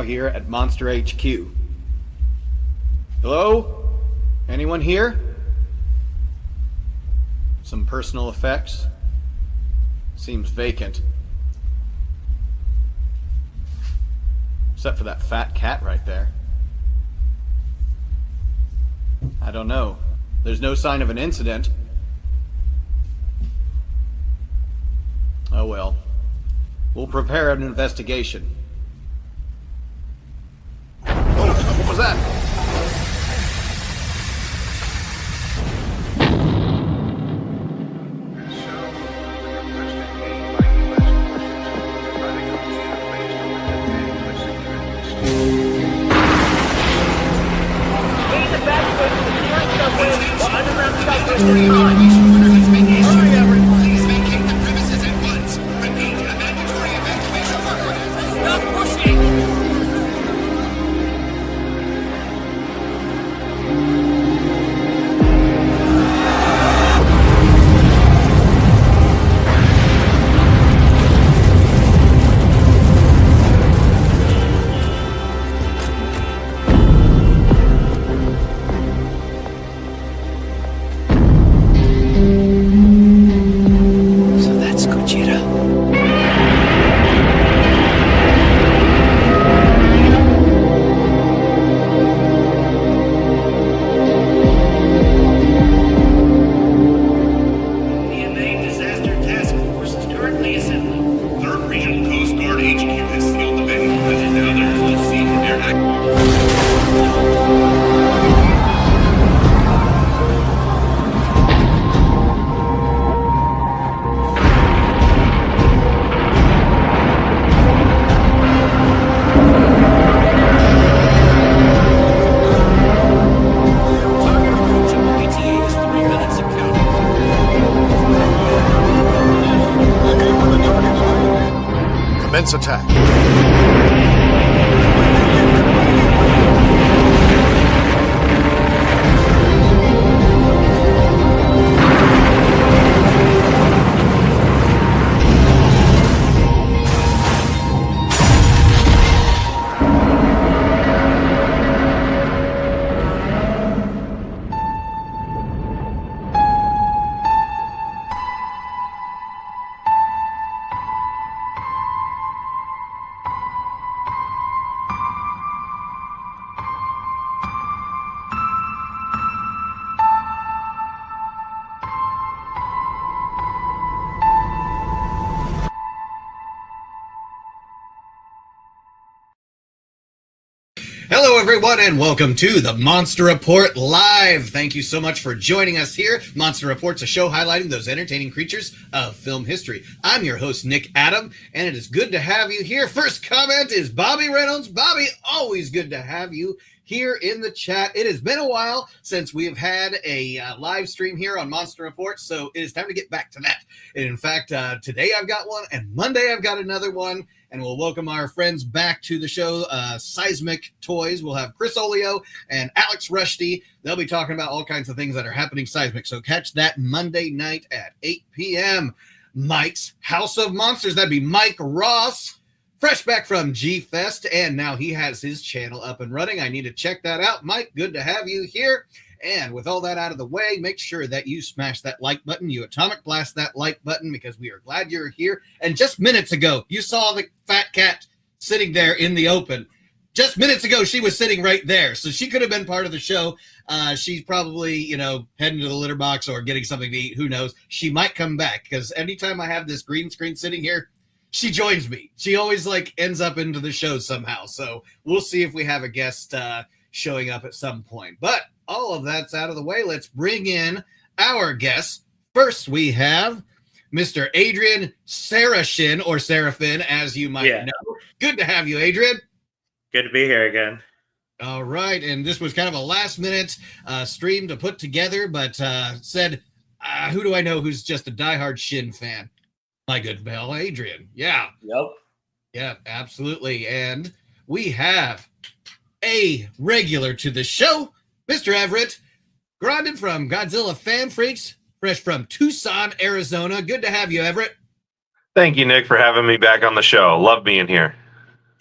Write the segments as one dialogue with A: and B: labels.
A: here at Monster HQ. Hello? Anyone here? Some personal effects. Seems vacant. Except for that fat cat right there. I don't know. There's no sign of an incident. Oh well. We'll prepare an investigation. Oh, what was that?
B: Attack.
A: Hello, everyone, and welcome to the Monster Report Live. Thank you so much for joining us here. Monster Report's a show highlighting those entertaining creatures of film history. I'm your host, Nick Adam, and it is good to have you here. First comment is Bobby Reynolds. Bobby, always good to have you here in the chat. It has been a while since we have had a live stream here on Monster Report, so it is time to get back to that. And in fact, today I've got one, and Monday I've got another one. And we'll welcome our friends back to the show, Seismic Toys. We'll have Chris Olio and Alex Rushdie. They'll be talking about all kinds of things that are happening seismic. So catch that Monday night at 8 p.m. Mike's House of Monsters. That'd be Mike Ross, fresh back from G-Fest. And now he has his channel up and running. I need to check that out. Mike, good to have you here. And with all that out of the way, make sure that you smash that like button. You atomic blast that like button because we are glad you're here. And just minutes ago, you saw the fat cat sitting there in the open. Just minutes ago, she was sitting right there. So she could have been part of the show. She's probably, heading to the litter box or getting something to eat. Who knows? She might come back because anytime I have this green screen sitting here, she joins me. She always ends up into the show somehow. So we'll see if we have a guest showing up at some point. But all of that's out of the way. Let's bring in our guests. First, we have Mr. Adrian Shin, or Seraphin, as you might know. Good to have you, Adrian.
C: Good to be here again.
A: All right, and this was kind of a last-minute stream to put together, but said, who do I know who's just a diehard Shin fan? My good pal, Adrian. Yeah.
C: Yep.
A: Yeah, absolutely. And we have a regular to the show, Mr. Everett, Grondin from Godzilla Fan Freaks, fresh from Tucson, Arizona. Good to have you, Everett.
D: Thank you, Nick, for having me back on the show. Love being here.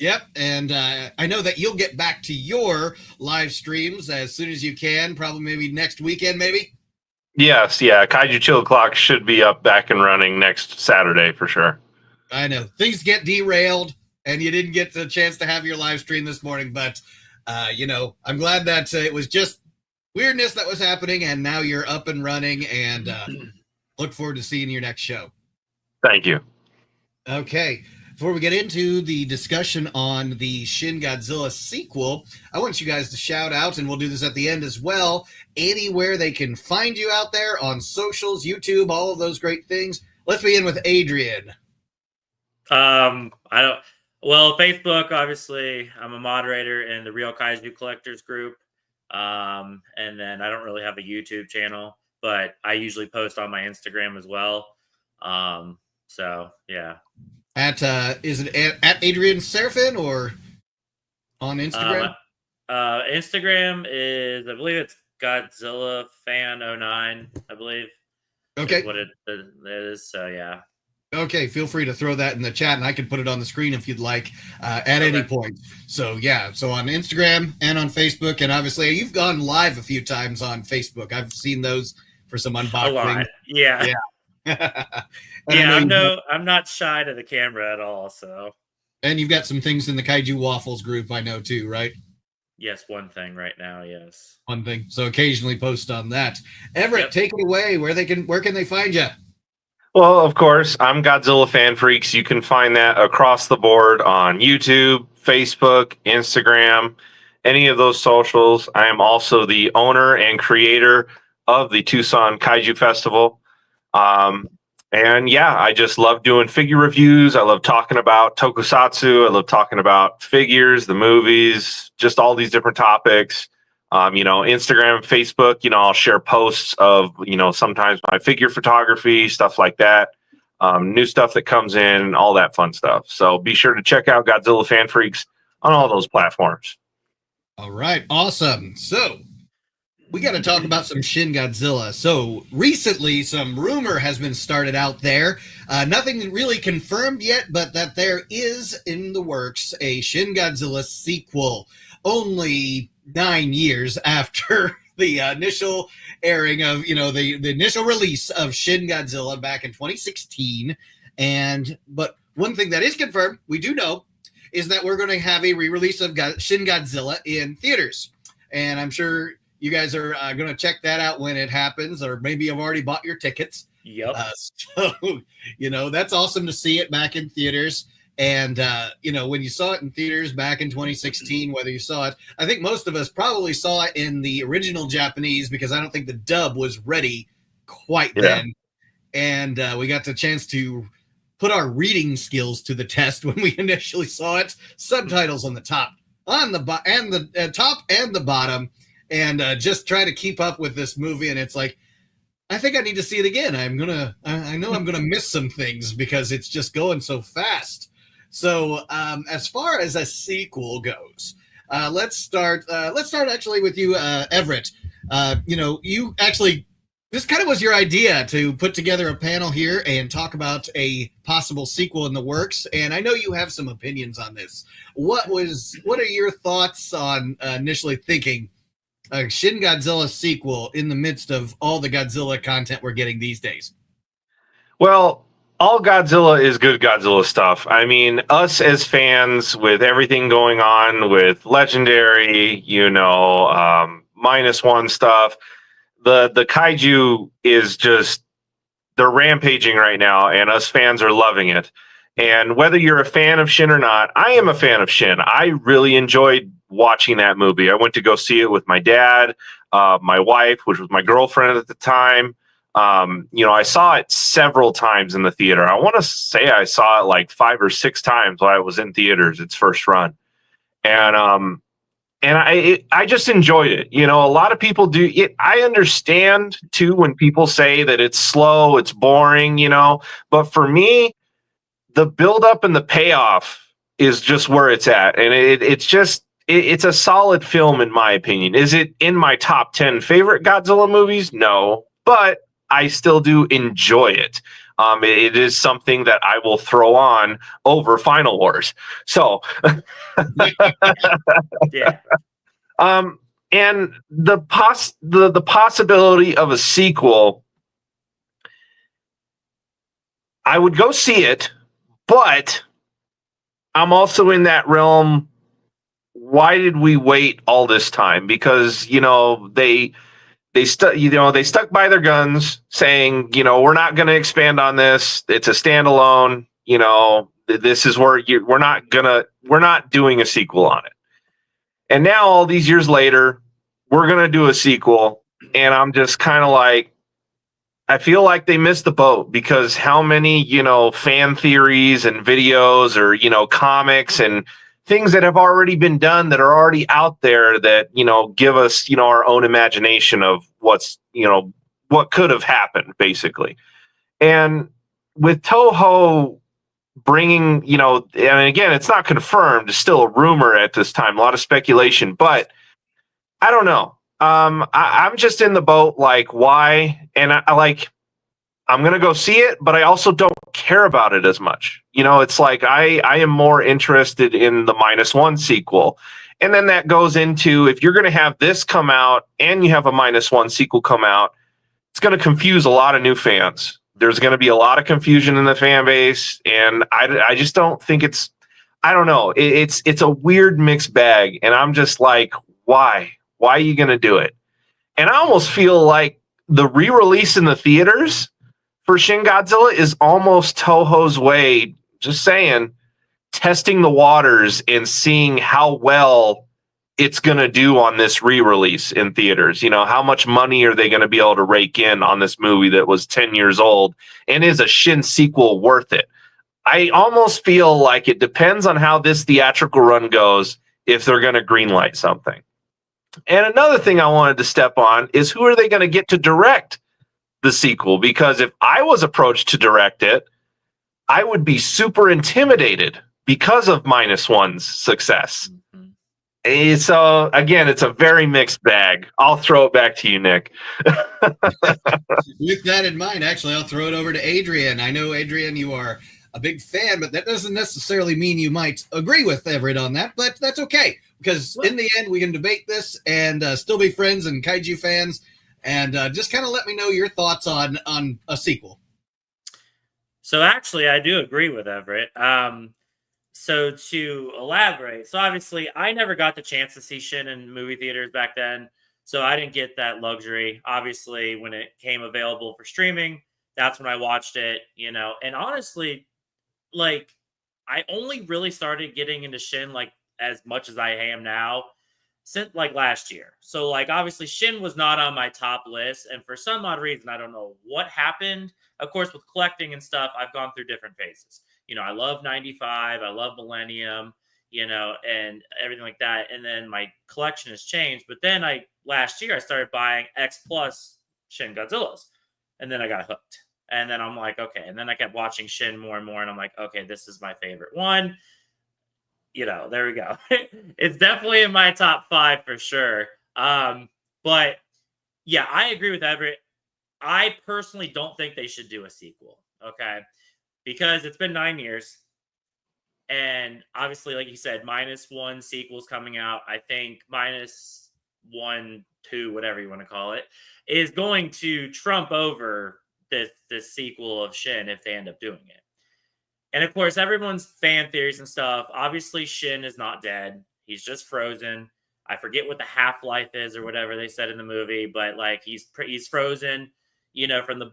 A: Yep, and I know that you'll get back to your live streams as soon as you can, probably maybe next weekend, maybe?
B: Yes, yeah. Kaiju Chill Clock should be up back and running next Saturday for sure.
A: I know. Things get derailed, and you didn't get the chance to have your live stream this morning, but, I'm glad that it was just weirdness that was happening, and now you're up and running, and look forward to seeing your next show.
B: Thank you.
A: Okay. Before we get into the discussion on the Shin Godzilla sequel, I want you guys to shout out, and we'll do this at the end as well, anywhere they can find you out there on socials, YouTube, all of those great things. Let's begin with Adrian.
C: Facebook, obviously, I'm a moderator in the Real Kaiju Collectors group. And then I don't really have a YouTube channel, but I usually post on my Instagram as well. So yeah.
A: Is it at Adrian Serafin or on Instagram?
C: Instagram is, I believe it's Godzilla Fan 09, I believe.
A: Okay.
C: Is what it is. So yeah.
A: Okay, feel free to throw that in the chat, and I can put it on the screen if you'd like at any point. So yeah, so on Instagram and on Facebook, and obviously you've gone live a few times on Facebook. I've seen those for some unboxing.
C: A lot. Yeah.
A: Yeah.
C: I'm not shy to the camera at all. So.
A: And you've got some things in the Kaiju Waffles group, I know too, right?
C: Yes, one thing right now. Yes,
A: one thing. So occasionally post on that. Everett, take it away. Where can they find you?
B: Well, of course, I'm Godzilla Fan Freaks. You can find that across the board on YouTube, Facebook, Instagram, any of those socials. I am also the owner and creator of the Tucson Kaiju Festival. And yeah, I just love doing figure reviews. I love talking about tokusatsu. I love talking about figures, the movies, just all these different topics. Instagram, Facebook, I'll share posts of, sometimes my figure photography, stuff like that. New stuff that comes in, all that fun stuff. So be sure to check out Godzilla Fan Freaks on all those platforms.
A: All right. Awesome. So we got to talk about some Shin Godzilla. So recently, some rumor has been started out there. Nothing really confirmed yet, but that there is in the works a Shin Godzilla sequel. Only 9 years after the initial airing of, the initial release of Shin Godzilla back in 2016. But one thing that is confirmed, we do know, is that we're going to have a re-release of Shin Godzilla in theaters. And I'm sure you guys are going to check that out when it happens, or maybe you've already bought your tickets.
C: Yep.
A: That's awesome to see it back in theaters. And, when you saw it in theaters back in 2016, whether you saw it, I think most of us probably saw it in the original Japanese, because I don't think the dub was ready quite then. And we got the chance to put our reading skills to the test when we initially saw it. Subtitles on the top, the top and the bottom, and just try to keep up with this movie. And it's like, I think I need to see it again. I know I'm gonna miss some things because it's just going so fast. So as far as a sequel goes, let's start actually with you, Everett. You actually, this kind of was your idea to put together a panel here and talk about a possible sequel in the works. And I know you have some opinions on this. What are your thoughts on initially thinking a Shin Godzilla sequel in the midst of all the Godzilla content we're getting these days?
B: Well, all Godzilla is good Godzilla stuff. I mean, us as fans, with everything going on with Legendary, -1 stuff, the kaiju is just, they're rampaging right now, and us fans are loving it. And whether you're a fan of Shin or not, I am a fan of Shin. I really enjoyed watching that movie. I went to go see it with my dad, my wife, which was my girlfriend at the time. I saw it several times in the theater. I want to say I saw it like 5 or 6 times while I was in theaters, its first run. And I just enjoyed it. A lot of people do it. I understand too when people say that it's slow, it's boring, but for me, the buildup and the payoff is just where it's at. And it's a solid film, in my opinion. Is it in my top 10 favorite Godzilla movies? No, but I still do enjoy it. It is something that I will throw on over Final Wars. So,
C: Yeah.
B: And the possibility of a sequel, I would go see it, but I'm also in that realm. Why did we wait all this time? Because they stuck by their guns, saying we're not going to expand on this. It's a standalone. This is where we're not doing a sequel on it. And now all these years later, we're going to do a sequel, and I'm just kind of like, I feel like they missed the boat, because how many, fan theories and videos or, comics and things that have already been done that are already out there that, give us, our own imagination of what could have happened, basically. And with Toho bringing, and again, it's not confirmed, it's still a rumor at this time, a lot of speculation, but I don't know. I'm just in the boat, like, why? And I'm going to go see it, but I also don't care about it as much. It's like I am more interested in the -1 sequel. And then that goes into, if you're going to have this come out and you have a -1 sequel come out, it's going to confuse a lot of new fans. There's going to be a lot of confusion in the fan base. And I just don't think I don't know. It's a weird mixed bag. And I'm just like, why? Why are you going to do it? And I almost feel like the re-release in the theaters for Shin Godzilla is almost Toho's way, just saying, testing the waters and seeing how well it's going to do on this re-release in theaters. How much money are they going to be able to rake in on this movie that was 10 years old, and is a Shin sequel worth it? I almost feel like it depends on how this theatrical run goes if they're going to greenlight something. And another thing I wanted to step on is, who are they going to get to direct the sequel? Because if I was approached to direct it, I would be super intimidated because of -1's success. Mm-hmm. So again, it's a very mixed bag. I'll throw it back to you, Nick.
A: With that in mind, actually, I'll throw it over to Adrian. I know, Adrian, you are a big fan, but that doesn't necessarily mean you might agree with Everett on that, but that's okay, because in the end, we can debate this and still be friends and kaiju fans. And just kind of let me know your thoughts on a sequel.
C: So actually, I do agree with Everett. So to elaborate, so obviously, I never got the chance to see Shin in movie theaters back then, so I didn't get that luxury. Obviously, when it came available for streaming, that's when I watched it. And honestly, like, I only really started getting into Shin like as much as I am now since like last year. So like obviously Shin was not on my top list, and for some odd reason, I don't know what happened. Of course, with collecting and stuff, I've gone through different phases. I love 95, I love Millennium, and everything like that. And then my collection has changed. But then last year I started buying X Plus Shin Godzillas. And then I got hooked. And then I'm like, okay. And then I kept watching Shin more and more. And I'm like, okay, this is my favorite one. There we go. It's definitely in my top 5 for sure. But yeah, I agree with Everett. I personally don't think they should do a sequel. Okay. Because it's been 9 years. And obviously, like you said, -1 sequels coming out. I think -1, 2, whatever you want to call it, is going to trump over this sequel of Shin if they end up doing it. And of course, everyone's fan theories and stuff. Obviously, Shin is not dead. He's just frozen. I forget what the half-life is or whatever they said in the movie, but like he's frozen, from the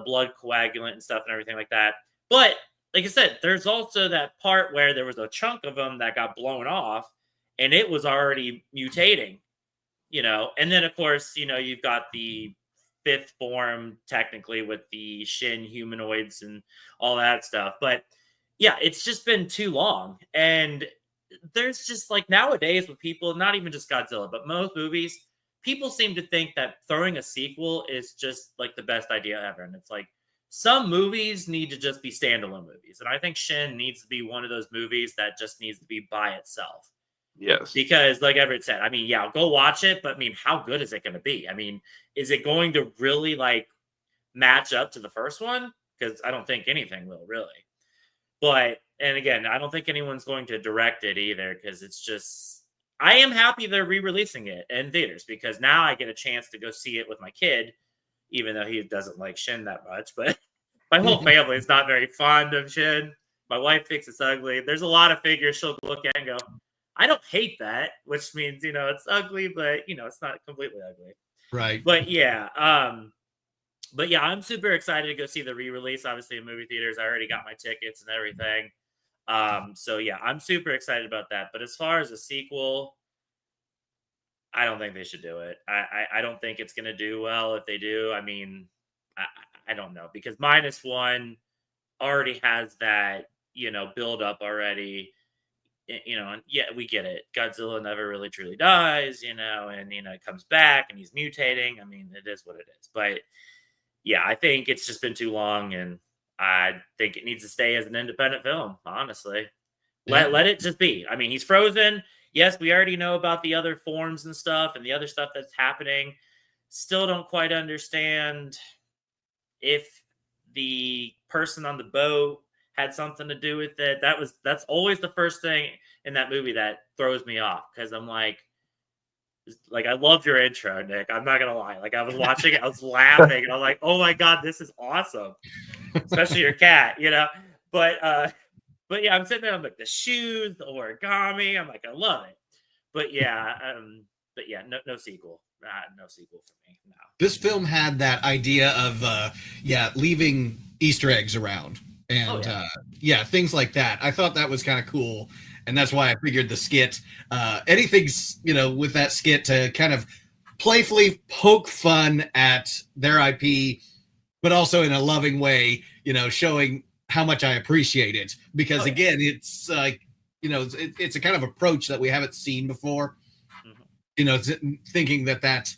C: blood coagulant and stuff and everything like that. But like I said, there's also that part where there was a chunk of him that got blown off and it was already mutating, And then of course, you've got the 5th form technically with the Shin humanoids and all that stuff. But yeah, it's just been too long. And there's just like nowadays with people, not even just Godzilla, but most movies, people seem to think that throwing a sequel is just like the best idea ever. And it's like some movies need to just be standalone movies. And I think Shin needs to be one of those movies that just needs to be by itself.
B: Yes.
C: Because like Everett said, I mean, yeah, go watch it. But I mean, how good is it going to be? I mean, is it going to really like match up to the first one? because I don't think anything will really. But and again, I don't think anyone's going to direct it either because it's just. I am happy they're re-releasing it in theaters because now I get a chance to go see it with my kid, even though he doesn't like Shin that much. But my whole family is not very fond of Shin. My wife thinks it's ugly. There's a lot of figures she'll look at and go, I don't hate that, which means, it's ugly, but it's not completely ugly.
A: Right.
C: But yeah, I'm super excited to go see the re-release, obviously in movie theaters. I already got my tickets and everything. So yeah, I'm super excited about that. But as far as a sequel, I don't think they should do it. I don't think it's going to do well if they do. I mean, I don't know because -1 already has that, build up already, and yeah, we get it. Godzilla never really truly dies, and, it comes back and he's mutating. I mean, it is what it is. But yeah, I think it's just been too long and I think it needs to stay as an independent film, honestly.
A: Yeah.
C: Let it just be. I mean, he's frozen. Yes, we already know about the other forms and stuff and the other stuff that's happening. Still don't quite understand if the person on the boat had something to do with it. That's always the first thing in that movie that throws me off because I'm like I loved your intro, Nick. I'm not gonna lie. Like I was watching it, I was laughing, and I'm like, oh my god, this is awesome. Especially your cat, But yeah, I'm sitting there. I'm like the shoes, the origami. I'm like, I love it. But yeah, no sequel. No sequel for me. No.
A: This film had that idea of leaving Easter eggs around and things like that. I thought that was kind of cool, and that's why I figured the skit, anything's with that skit to kind of playfully poke fun at their IP, but also in a loving way, showing how much I appreciate it because again, it's like it's a kind of approach that we haven't seen before. Mm-hmm. Thinking that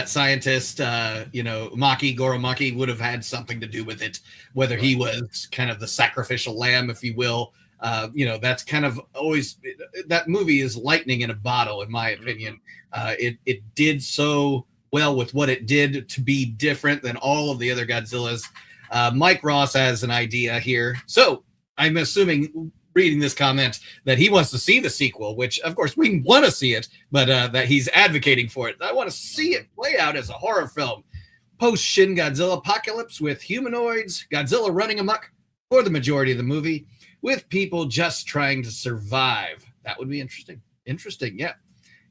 A: scientist, Goro Maki would have had something to do with it, whether he was kind of the sacrificial lamb, if you will. That's kind of always that movie is lightning in a bottle, in my opinion. It did so well with what it did to be different than all of the other Godzillas. Mike Ross has an idea here. So I'm assuming, reading this comment, that he wants to see the sequel, which, of course, we want to see it, but that he's advocating for it. I want to see it play out as a horror film. Post-Shin Godzilla apocalypse with humanoids, Godzilla running amok for the majority of the movie, with people just trying to survive. That would be interesting. Interesting, yeah.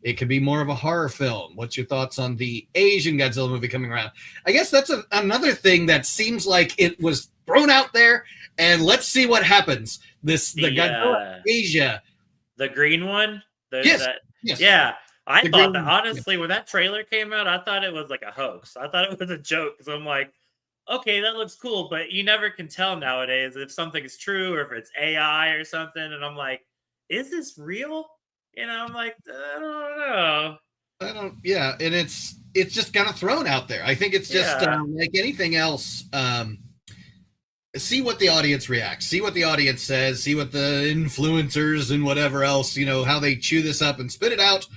A: It could be more of a horror film. What's your thoughts on the Asian Godzilla movie coming around? I guess that's another thing that seems like it was thrown out there, and let's see what happens. The Godzilla Asia.
C: The green one?
A: Yes.
C: Yeah. I thought that, honestly, when that trailer came out, I thought it was like a hoax. I thought it was a joke because I'm like, okay, that looks cool, but you never can tell nowadays if something's true or if it's AI or something. And I'm like, is this real? I'm like, I don't know.
A: And it's just kind of thrown out there. I think it's just like anything else. See what the audience reacts, see what the audience says, see what the influencers and whatever else, how they chew this up and spit it out,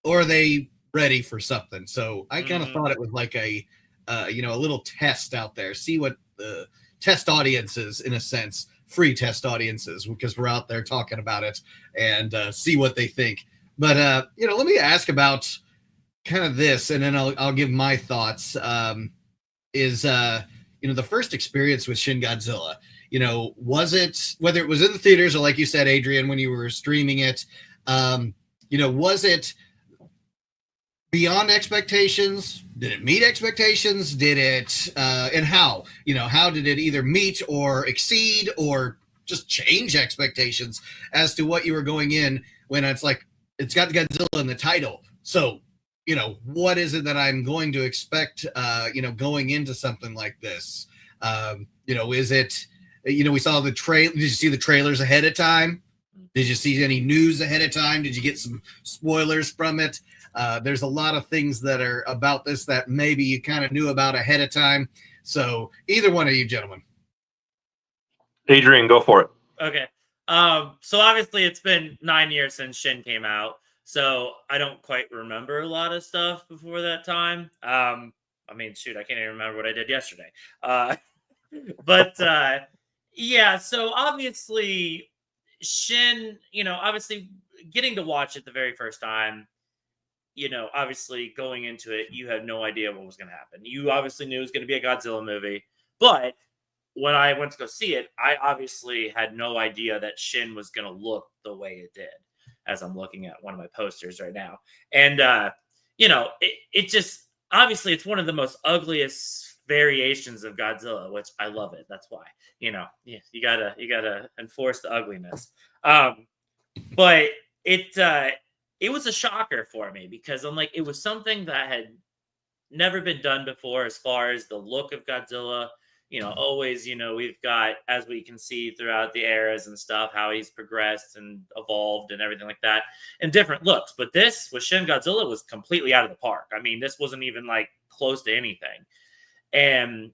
A: or are they ready for something? So I kind of thought it was like a little test out there. See what the test audiences, in a sense, free test audiences, because we're out there talking about it, and see what they think. But let me ask about kind of this, and then I'll give my thoughts. The first experience with Shin Godzilla, was it, whether it was in the theaters or like you said, Adrian, when you were streaming it, was it beyond expectations? Did it meet expectations? Did it, and how? How did it either meet or exceed or just change expectations as to what you were going in when it's like, it's got Godzilla in the title. So, what is it that I'm going to expect, going into something like this? Is it, we saw the trailer. Did you see the trailers ahead of time? Did you see any news ahead of time? Did you get some spoilers from it? There's a lot of things that are about this that maybe you kind of knew about ahead of time. So either one of you gentlemen.
B: Adrian, go for it.
C: Okay. So obviously it's been 9 years since Shin came out. So I don't quite remember a lot of stuff before that time. I mean, shoot, I can't even remember what I did yesterday. But yeah, so obviously Shin, obviously getting to watch it the very first time, obviously going into it, you had no idea what was going to happen. You obviously knew it was going to be a Godzilla movie, but when I went to go see it, I obviously had no idea that Shin was going to look the way it did, as I'm looking at one of my posters right now. And, it just, obviously, it's one of the most ugliest variations of Godzilla, which I love it. That's why, yeah, you gotta enforce the ugliness. But it was a shocker for me because I'm like, it was something that had never been done before as far as the look of Godzilla. Always, we've got, as we can see throughout the eras and stuff, how he's progressed and evolved and everything like that, and different looks. But this with Shin Godzilla was completely out of the park. I mean, this wasn't even like close to anything. And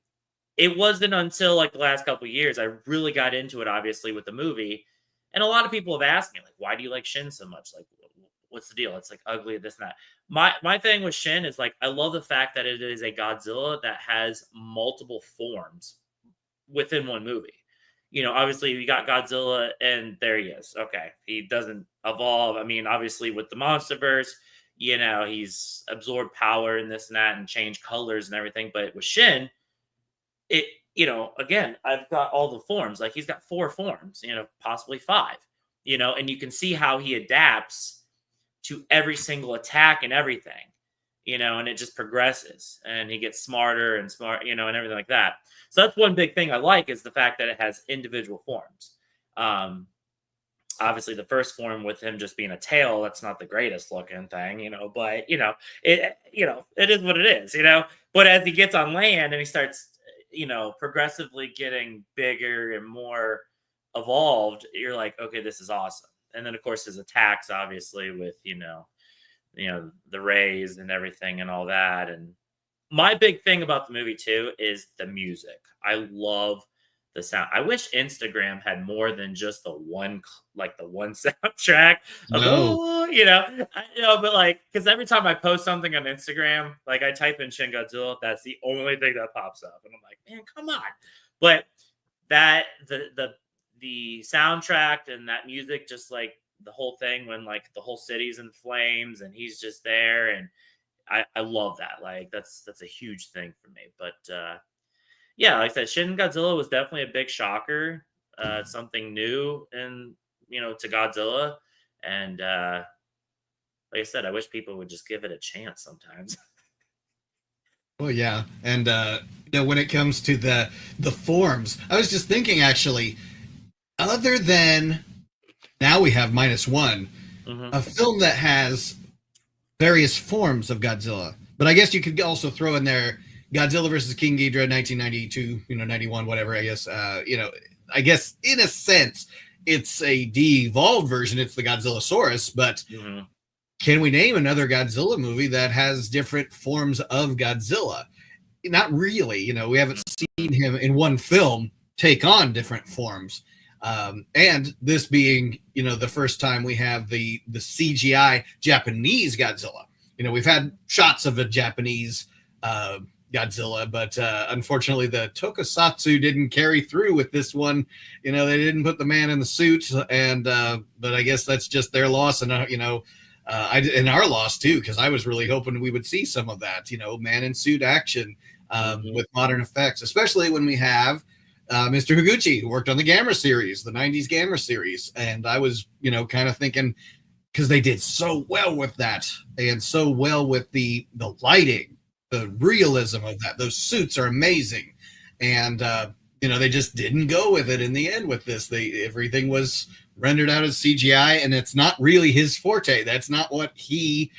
C: it wasn't until like the last couple of years I really got into it, obviously, with the movie. And a lot of people have asked me, like, why do you like Shin so much? Like, what's the deal? It's like ugly, this and that. My thing with Shin is like I love the fact that it is a Godzilla that has multiple forms within one movie. Obviously you got Godzilla and there he is. Okay. He doesn't evolve. I mean, obviously with the MonsterVerse, he's absorbed power and this and that and changed colors and everything. But with Shin, it, again, I've got all the forms. Like he's got 4 forms, possibly 5, and you can see how he adapts to every single attack and everything, and it just progresses and he gets smarter and and everything like that. So that's one big thing I like is the fact that it has individual forms. Obviously the first form with him just being a tail, that's not the greatest looking thing, but it is what it is, but as he gets on land and he starts, progressively getting bigger and more evolved, you're like, okay, this is awesome. And then of course his attacks, obviously, with the rays and everything and all that. And my big thing about the movie too is the music. I love the sound. I wish Instagram had more than just the one soundtrack.
A: No.
C: But like, because every time I post something on Instagram, like I type in Shin Godzilla, that's the only thing that pops up, and I'm like, man, come on. But that the soundtrack and that music, just like the whole thing when like the whole city's in flames and he's just there, and I love that. Like that's a huge thing for me. But yeah, like I said, Shin Godzilla was definitely a big shocker, something new and to Godzilla. And like I said, I wish people would just give it a chance sometimes.
A: Well, yeah, and when it comes to the forms, I was just thinking actually, other than now we have -1, a film that has various forms of Godzilla, but I guess you could also throw in there Godzilla versus King Ghidorah, 1992, 91, whatever. I guess I guess in a sense it's a de-evolved version. It's the Godzillasaurus, but. Can we name another Godzilla movie that has different forms of Godzilla? Not really. We haven't seen him in one film take on different forms. And this being, the first time we have the CGI Japanese Godzilla. We've had shots of a Japanese Godzilla, but unfortunately the tokusatsu didn't carry through with this one. They didn't put the man in the suit, and but I guess that's just their loss. And and our loss too, because I was really hoping we would see some of that, man in suit action with modern effects, especially when we have Mr. Higuchi, who worked on the Gamera series, the 90s Gamera series. And I was, kind of thinking, because they did so well with that and so well with the lighting, the realism of that. Those suits are amazing. And, they just didn't go with it in the end with this. Everything was rendered out as CGI, and it's not really his forte. That's not what he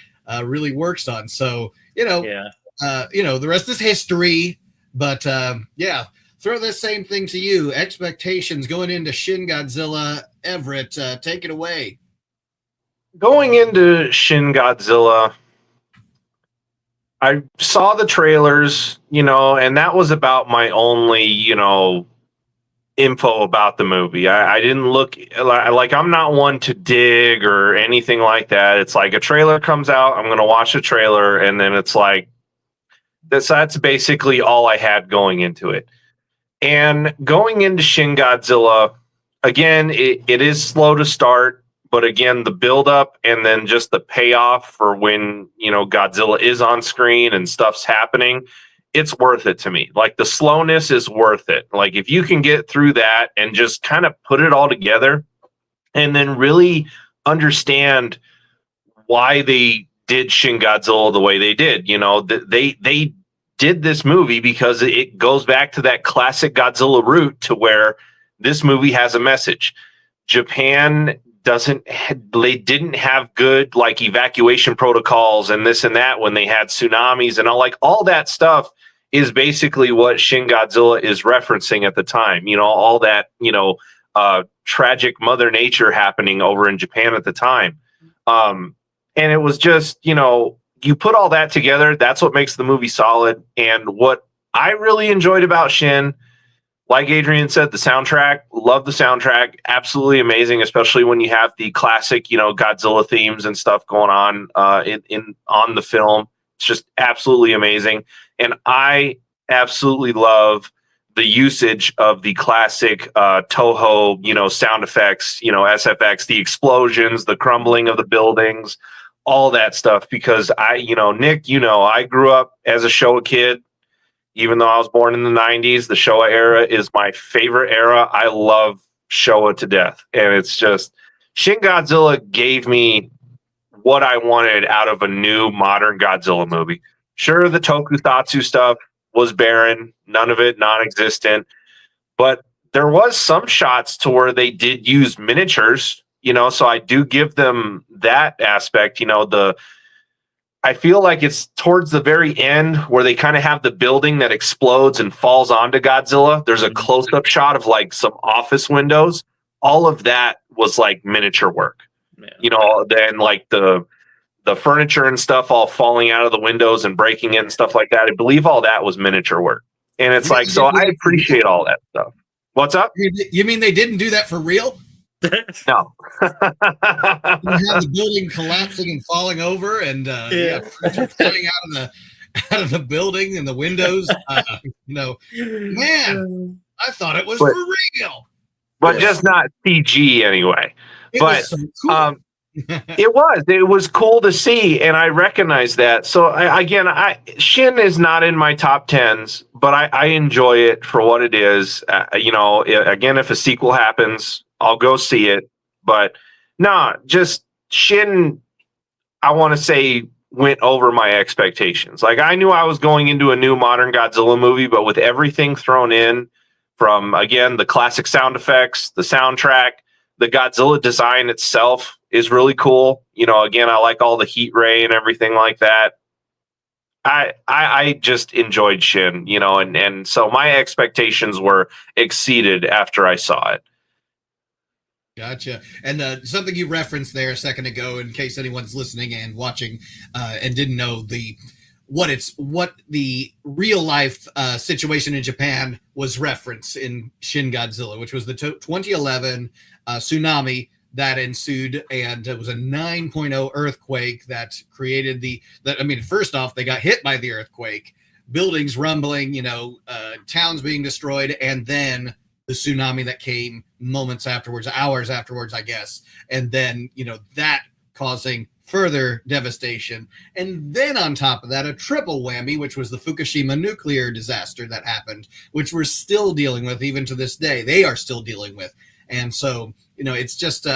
A: really works on. So, the rest is history. But yeah, throw this same thing to you. Expectations going into Shin Godzilla. Everett, take it away.
B: Going into Shin Godzilla, I saw the trailers, and that was about my only, info about the movie. I didn't look like I'm not one to dig or anything like that. It's like a trailer comes out, I'm going to watch the trailer, and then it's like that's basically all I had going into it. And going into Shin Godzilla, again, it is slow to start, but again, the buildup and then just the payoff for when, Godzilla is on screen and stuff's happening, it's worth it to me. Like, the slowness is worth it. Like, if you can get through that and just kind of put it all together and then really understand why they did Shin Godzilla the way they did. They did this movie because it goes back to that classic Godzilla route, to where this movie has a message. Japan they didn't have good like evacuation protocols and this and that when they had tsunamis and all that stuff is basically what Shin Godzilla is referencing at the time. All that, tragic mother nature happening over in Japan at the time. And it was just, you put all that together, that's what makes the movie solid. And what I really enjoyed about Shin, like Adrian said, the soundtrack, love the soundtrack, absolutely amazing, especially when you have the classic, Godzilla themes and stuff going on on the film. It's just absolutely amazing. And I absolutely love the usage of the classic Toho, sound effects, SFX, the explosions, the crumbling of the buildings, all that stuff. Because Nick, I grew up as a Showa kid. Even though I was born in the 90s, the Showa era is my favorite era. I love Showa to death. And it's just, Shin Godzilla gave me what I wanted out of a new modern Godzilla movie. Sure, the tokusatsu stuff was barren, none of it non-existent, but there was some shots to where they did use miniatures, so I do give them that aspect. I feel like it's towards the very end where they kind of have the building that explodes and falls onto Godzilla. There's a close-up shot of like some office windows. All of that was like miniature work. Yeah. Then like the furniture and stuff all falling out of the windows and breaking it and stuff like that. I believe all that was miniature work. And it's like, so I appreciate all that stuff. What's up?
A: You mean they didn't do that for real?
B: No.
A: You have the building collapsing and falling over, and coming out of the building and the windows. Man, I thought it was for real,
B: but just not CG anyway. But
A: so cool.
B: It was cool to see, and I recognize that. So Shin is not in my top 10s, but I enjoy it for what it is. Again, if a sequel happens, I'll go see it. But just Shin, I want to say, went over my expectations. Like, I knew I was going into a new modern Godzilla movie, but with everything thrown in from, again, the classic sound effects, the soundtrack, the Godzilla design itself is really cool. Again, I like all the heat ray and everything like that. I just enjoyed Shin, and so my expectations were exceeded after I saw it.
A: Gotcha. And something you referenced there a second ago, in case anyone's listening and watching and didn't know what the real life situation in Japan was referenced in Shin Godzilla, which was the 2011 tsunami that ensued, and it was a 9.0 earthquake that created first off, they got hit by the earthquake, buildings rumbling, towns being destroyed, and then the tsunami that came moments afterwards, hours afterwards, I guess. And then, that causing further devastation. And then on top of that, a triple whammy, which was the Fukushima nuclear disaster that happened, which we're still dealing with even to this day. They are still dealing with. And so, it's just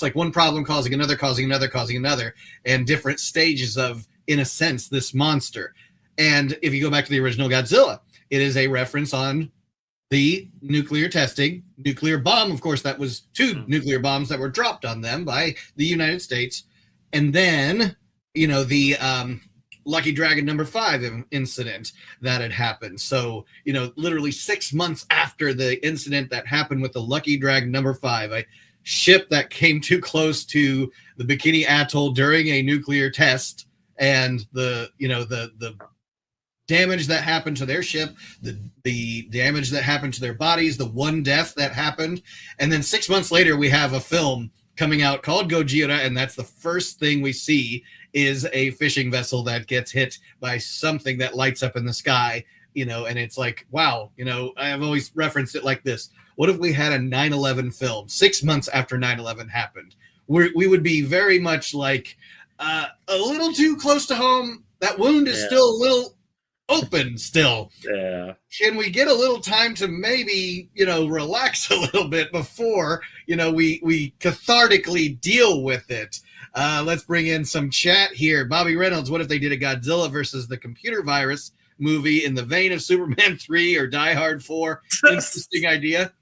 A: like one problem causing another, and different stages of, in a sense, this monster. And if you go back to the original Godzilla, it is a reference on the nuclear testing, nuclear bomb. Of course, that was 2 nuclear bombs that were dropped on them by the United States. And then, the Lucky Dragon number 5 incident that had happened. So, literally 6 months after the incident that happened with the Lucky Dragon number 5, a ship that came too close to the Bikini Atoll during a nuclear test, and the damage that happened to their ship, the damage that happened to their bodies, the one death that happened. And then 6 months later, we have a film coming out called Gojira, and that's the first thing we see is a fishing vessel that gets hit by something that lights up in the sky and it's like, wow, I have always referenced it like this. What if we had a 9/11 film 6 months after 9/11 happened? We would be very much like a little too close to home. That wound is still a little open still.
C: Yeah.
A: Can we get a little time to maybe, relax a little bit before, we cathartically deal with it? Let's bring in some chat here. Bobby Reynolds, what if they did a Godzilla versus the computer virus movie in the vein of Superman 3 or Die Hard 4? Interesting idea.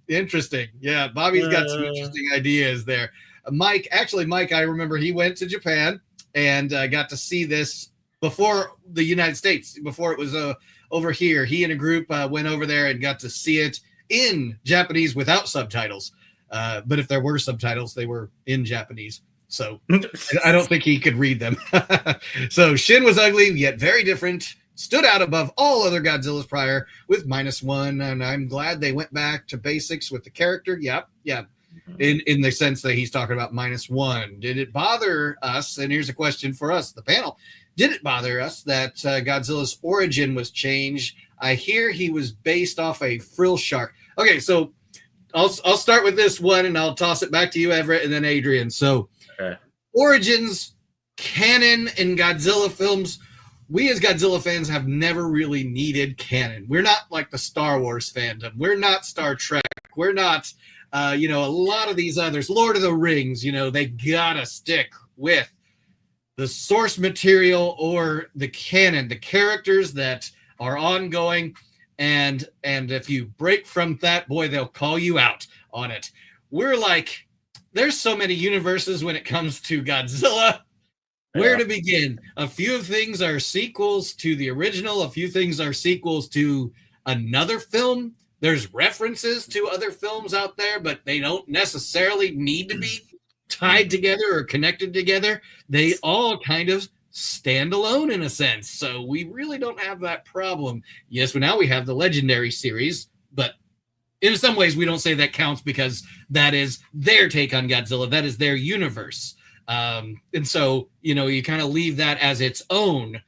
A: Interesting. Yeah, Bobby's got some interesting ideas there. Mike, I remember he went to Japan and got to see this before the United States, before it was over here. He and a group went over there and got to see it in Japanese without subtitles. But if there were subtitles, they were in Japanese. So I don't think he could read them. So Shin was ugly, yet very different. Stood out above all other Godzillas prior with -1. And I'm glad they went back to basics with the character. Yep. In the sense that he's talking about -1. Did it bother us? And here's a question for us, the panel. Did it bother us that Godzilla's origin was changed? I hear he was based off a frill shark. Okay, so I'll start with this one, and I'll toss it back to you, Everett, and then Adrian. So, origins, canon in Godzilla films. We as Godzilla fans have never really needed canon. We're not like the Star Wars fandom. We're not Star Trek. We're not, a lot of these others. Lord of the Rings, they gotta stick with the source material or the canon, the characters that are ongoing. And if you break from that, boy, they'll call you out on it. We're like, there's so many universes when it comes to Godzilla. Where to begin? A few things are sequels to the original. A few things are sequels to another film. There's references to other films out there, but they don't necessarily need to be tied together or connected together. They all kind of stand alone in a sense. So we really don't have that problem. Yes, now we have the Legendary series, but in some ways we don't say that counts because that is their take on Godzilla. That is their universe. And so, you kind of leave that as its own,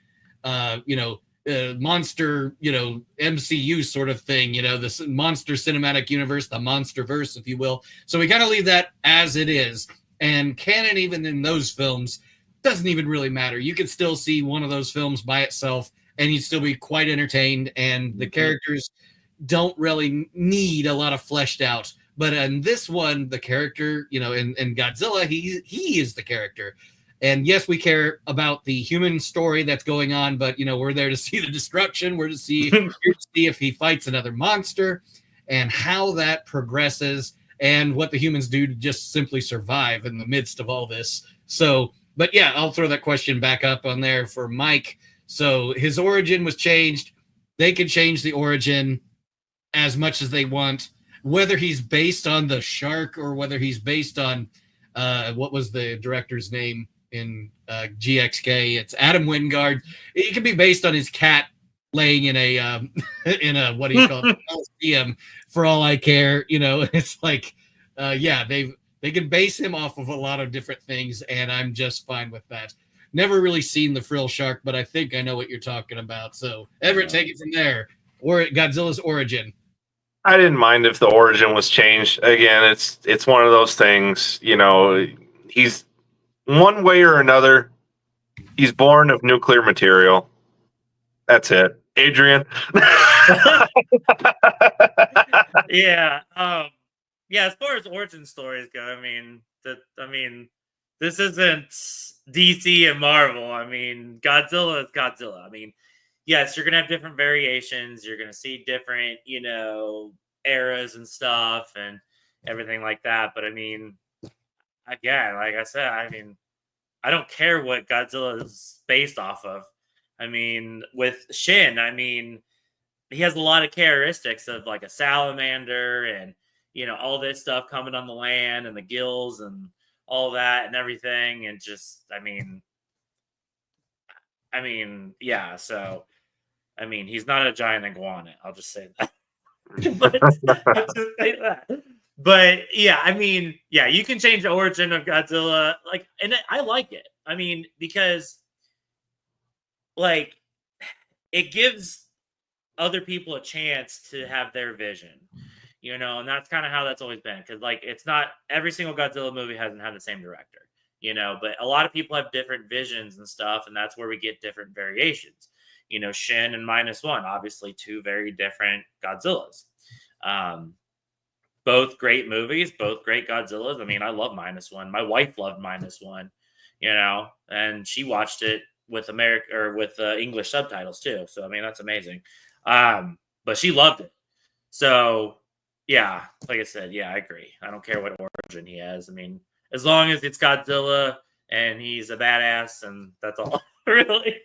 A: monster, MCU sort of thing, this monster cinematic universe, the monsterverse, if you will. So we kind of leave that as it is. And canon, even in those films, doesn't even really matter. You could still see one of those films by itself and you'd still be quite entertained. And the characters don't really need a lot of fleshed out. But in this one, the character, in Godzilla, he is the character. And yes, we care about the human story that's going on, but, we're there to see the destruction. We're to see, here to see if he fights another monster and how that progresses and what the humans do to just simply survive in the midst of all this. So, but yeah, I'll throw that question back up on there for Mike. So his origin was changed. They can change the origin as much as they want, whether he's based on the shark or whether he's based on, what was the director's name in GXK? It's Adam Wingard. It could be based on his cat laying in a what do you call it, museum, for all I care. It's like, they can base him off of a lot of different things, and I'm just fine with that. Never really seen the frill shark, but I think I know what you're talking about. So Everett, take it from there. Or Godzilla's origin.
B: I didn't mind if the origin was changed. Again, it's one of those things, he's one way or another, he's born of nuclear material. That's it. Adrian.
C: Yeah. As far as origin stories go, this isn't DC and Marvel. Godzilla is Godzilla. Yes, you're gonna have different variations. You're gonna see different, eras and stuff and everything like that. But again, like I said, I don't care what Godzilla is based off of. With Shin, he has a lot of characteristics of like a salamander and, all this stuff coming on the land and the gills and all that and everything. And just, yeah. So, he's not a giant iguana. I'll just say that. But yeah, you can change the origin of Godzilla, and I like it. Because it gives other people a chance to have their vision, and that's kind of how that's always been. Because like, it's not every single Godzilla movie hasn't had the same director, but a lot of people have different visions and stuff, and that's where we get different variations. Shin and Minus One, obviously two very different Godzillas. Both great movies, both great Godzillas. I mean, I love Minus One. My wife loved Minus One, and she watched it with English subtitles too. So I mean, that's amazing. But she loved it. So yeah, like I said, yeah, I agree. I don't care what origin he has. I mean, as long as it's Godzilla and he's a badass, and that's all, really.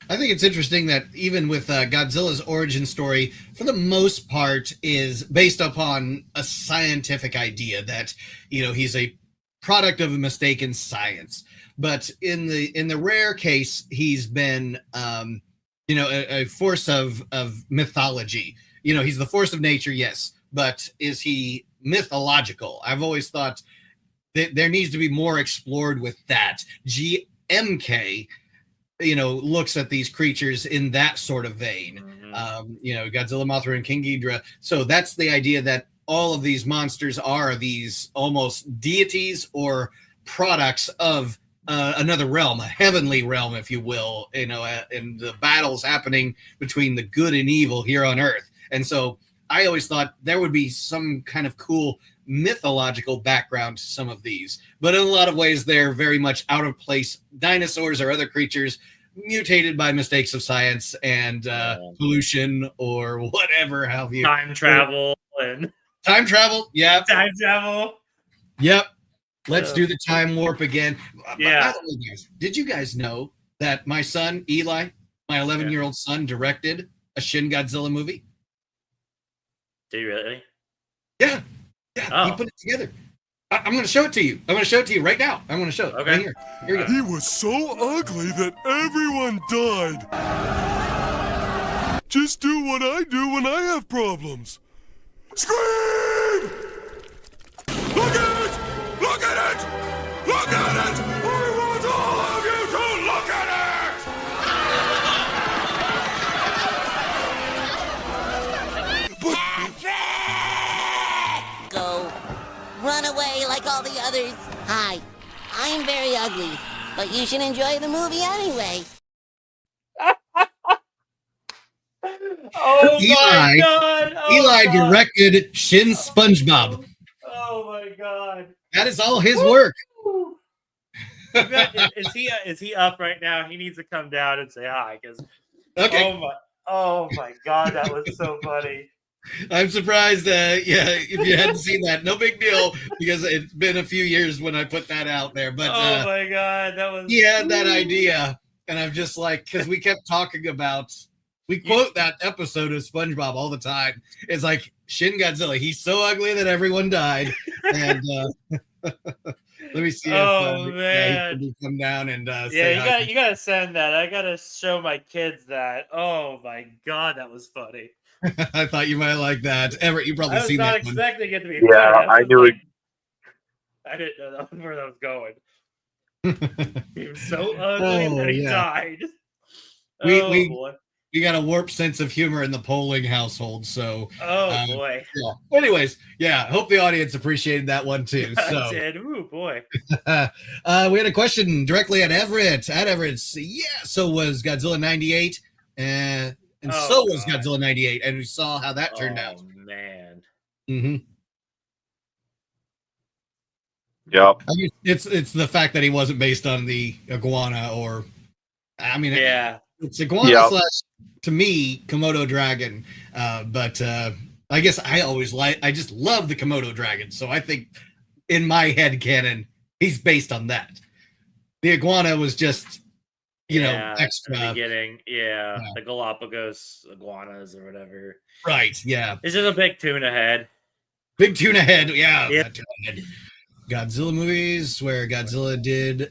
A: I think it's interesting that even with Godzilla's origin story, for the most part, is based upon a scientific idea that, he's a product of a mistaken science. But in the rare case, he's been, a force of mythology. He's the force of nature, yes. But is he mythological? I've always thought that there needs to be more explored with that. GMK, looks at these creatures in that sort of vein. Godzilla, Mothra, and King Ghidorah. So that's the idea that all of these monsters are these almost deities or products of another realm, a heavenly realm, if you will, and the battles happening between the good and evil here on Earth. And so I always thought there would be some kind of cool mythological background to some of these, but in a lot of ways they're very much out of place dinosaurs or other creatures mutated by mistakes of science and pollution or whatever have you.
C: Time travel.
A: Yep.
C: Time travel.
A: Yep. Let's do the time warp again.
C: Yeah.
A: By the way, guys, did you guys know that my son Eli, my 11-year-old son, directed a Shin Godzilla movie?
C: Did you really?
A: Yeah. Yeah, He put it together. I'm going to show it to you. I'm going to show it to you right now. I'm going to show it.
C: Okay.
A: Right here. Here we go.
D: He was so ugly that everyone died. Just do what I do when I have problems. Scream! Look at it! Look at it! Look at it! I want all of you to look at it! But
E: Go. Run away like all the others. Hi, I'm very ugly, but you should enjoy the movie anyway.
C: Oh my God! Oh
A: Eli
C: God.
A: directed Shin SpongeBob.
C: Oh my God!
A: That is all his work.
C: Is he up right now? He needs to come down and say hi, because
A: Okay.
C: oh my God, that was so funny.
A: I'm surprised. If you hadn't seen that, no big deal, because it's been a few years when I put that out there. But
C: Oh my God, that was.
A: he had that idea, and I'm just like, because we kept talking about, we quote that episode of SpongeBob all the time. It's like Shin Godzilla. He's so ugly that everyone died. And let me see
C: Oh,
A: if
C: man.
A: he can come down and say
C: Yeah,
A: hi.
C: you gotta send that. I gotta show my kids that. Oh my God, that was funny.
A: I thought you might like that. Everett, you probably
C: I was
A: seen
C: not
A: that one.
C: expecting it to be
B: Yeah,
C: funny.
B: I knew it.
C: I didn't know that was where that was going. He was so ugly
A: Oh,
C: that he
A: yeah.
C: died.
A: We-
C: Boy.
A: You got a warped sense of humor in the polling household. So,
C: Oh boy.
A: yeah. Anyways, yeah, hope the audience appreciated that one too.
C: I
A: So,
C: did. Ooh boy.
A: we had a question directly at Everett. At Everett's, yeah. So was Godzilla '98, and
C: Oh,
A: so was
C: God.
A: Godzilla '98, and we saw how that turned out.
C: Oh man.
A: Mm-hmm.
B: Yep.
A: It's the fact that he wasn't based on the iguana, or I mean,
C: Yeah.
A: it's iguana
B: Yeah.
A: / to me Komodo dragon, but I guess I just love the Komodo dragon, so I think in my head canon he's based on that. The iguana was just
C: Yeah,
A: extra,
C: in the beginning. Yeah,
A: Yeah.
C: the Galapagos iguanas or whatever.
A: right? Yeah,
C: It's just a big tuna head.
A: big tuna head. Yeah,
C: Yeah.
A: that tuna head. Godzilla movies where Godzilla did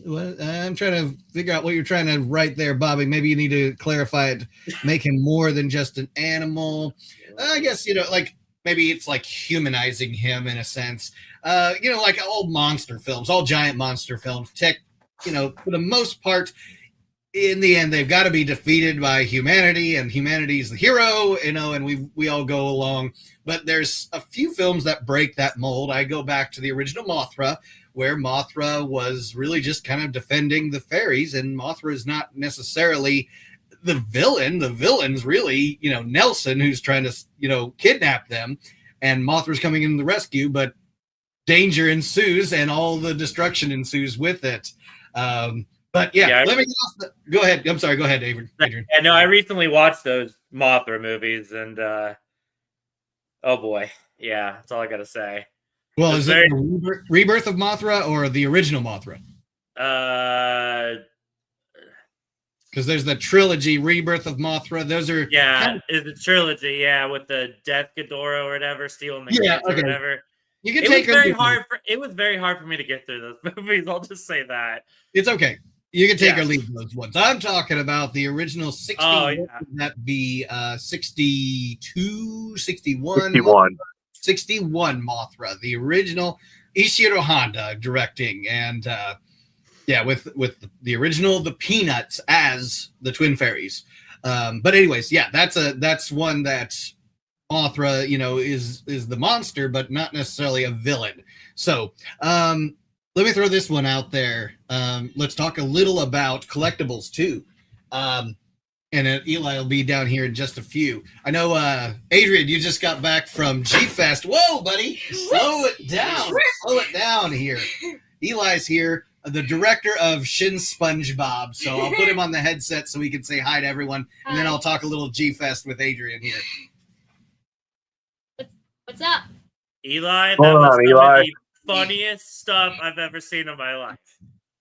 A: what? I'm trying to figure out what you're trying to write there, Bobby. Maybe you need to clarify it. Make him more than just an animal. I guess like maybe it's like humanizing him in a sense. Like old monster films, all giant monster films. For the most part, in the end, they've got to be defeated by humanity, and humanity's the hero, and we all go along. But there's a few films that break that mold. I go back to the original Mothra, where Mothra was really just kind of defending the fairies, and Mothra is not necessarily the villain. The villain's really, Nelson, who's trying to, kidnap them, and Mothra's coming in the rescue, but danger ensues and all the destruction ensues with it. But yeah, let me go ahead. I'm sorry. Go ahead, Adrian.
C: Yeah, no, I recently watched those Mothra movies, and oh boy, yeah, that's all I gotta say.
A: Well, is it the rebirth of Mothra or the original Mothra? Because there's the trilogy, Rebirth of Mothra. Those are
C: it's a trilogy, with the Death Ghidorah or whatever, stealing the kids or whatever.
A: You can take
C: it was very hard for me to get through those movies. I'll just say that.
A: It's okay. You can take or leave those ones. I'm talking about the original 60. That'd be 62, 61. 61 Mothra, the original Ishiro Honda directing, and with the original the Peanuts as the Twin Fairies. But anyways, that's one that Mothra, is the monster, but not necessarily a villain. So let me throw this one out there. Let's talk a little about collectibles too. And Eli will be down here in just a few. I know, Adrian, you just got back from G-Fest. Whoa, buddy. Slow it down. Slow it down here. Eli's here, the director of Shin SpongeBob. So I'll put him on the headset so he can say hi to everyone. And then I'll talk a little G-Fest with Adrian here.
E: What's up?
C: Eli, that was some of the funniest stuff I've ever seen in my life.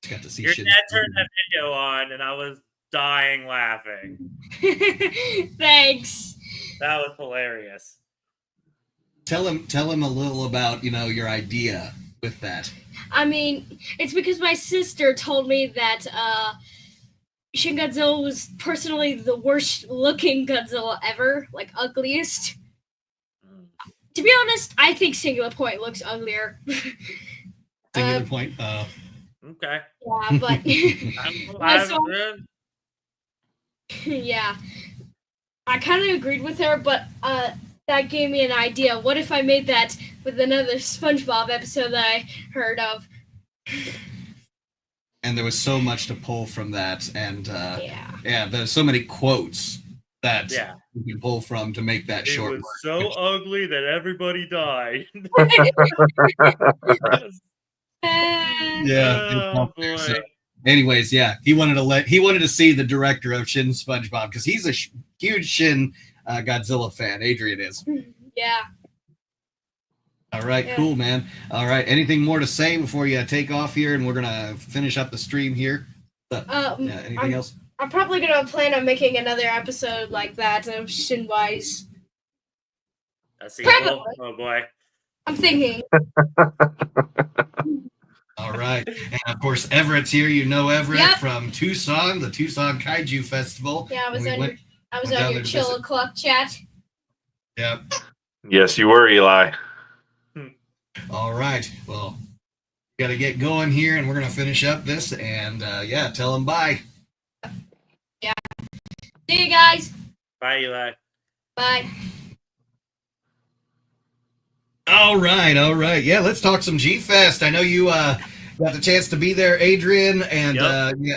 A: Got to see
C: Your dad turned that video on, and I was dying laughing.
F: Thanks.
C: That was hilarious.
A: Tell him a little about, your idea with that.
F: I mean, it's because my sister told me that Shin Godzilla was personally the worst looking Godzilla ever, like ugliest. To be honest, I think Singular Point looks uglier.
A: Singular Point?
C: Okay.
F: Yeah, but
C: that's
F: yeah. I kind of agreed with her, but that gave me an idea. What if I made that with another SpongeBob episode that I heard of?
A: And there was so much to pull from that, and there's so many quotes that you can pull from to make that short.
C: It was so ugly that everybody died.
A: Oh, boy. So, anyways, he wanted to see the director of Shin SpongeBob because he's a huge Shin Godzilla fan. Adrian is.
F: Yeah.
A: All right, cool, man. All right, anything more to say before you take off here, and we're gonna finish up the stream here? Anything else?
F: I'm probably gonna plan on making another episode like that of Shinwise.
C: That's cool. Oh boy.
F: I'm thinking.
A: All right. And of course, Everett's here. Everett from Tucson, the Tucson Kaiju Festival.
F: Yeah, I was on your Chill O'Clock chat.
A: Yep.
B: Yes, you were, Eli.
A: All right. Well, got to get going here, and we're going to finish up this. And, tell them bye.
F: Yeah. See you guys.
C: Bye, Eli.
F: Bye.
A: All right. Yeah, let's talk some G-Fest. I know you got the chance to be there, Adrian, and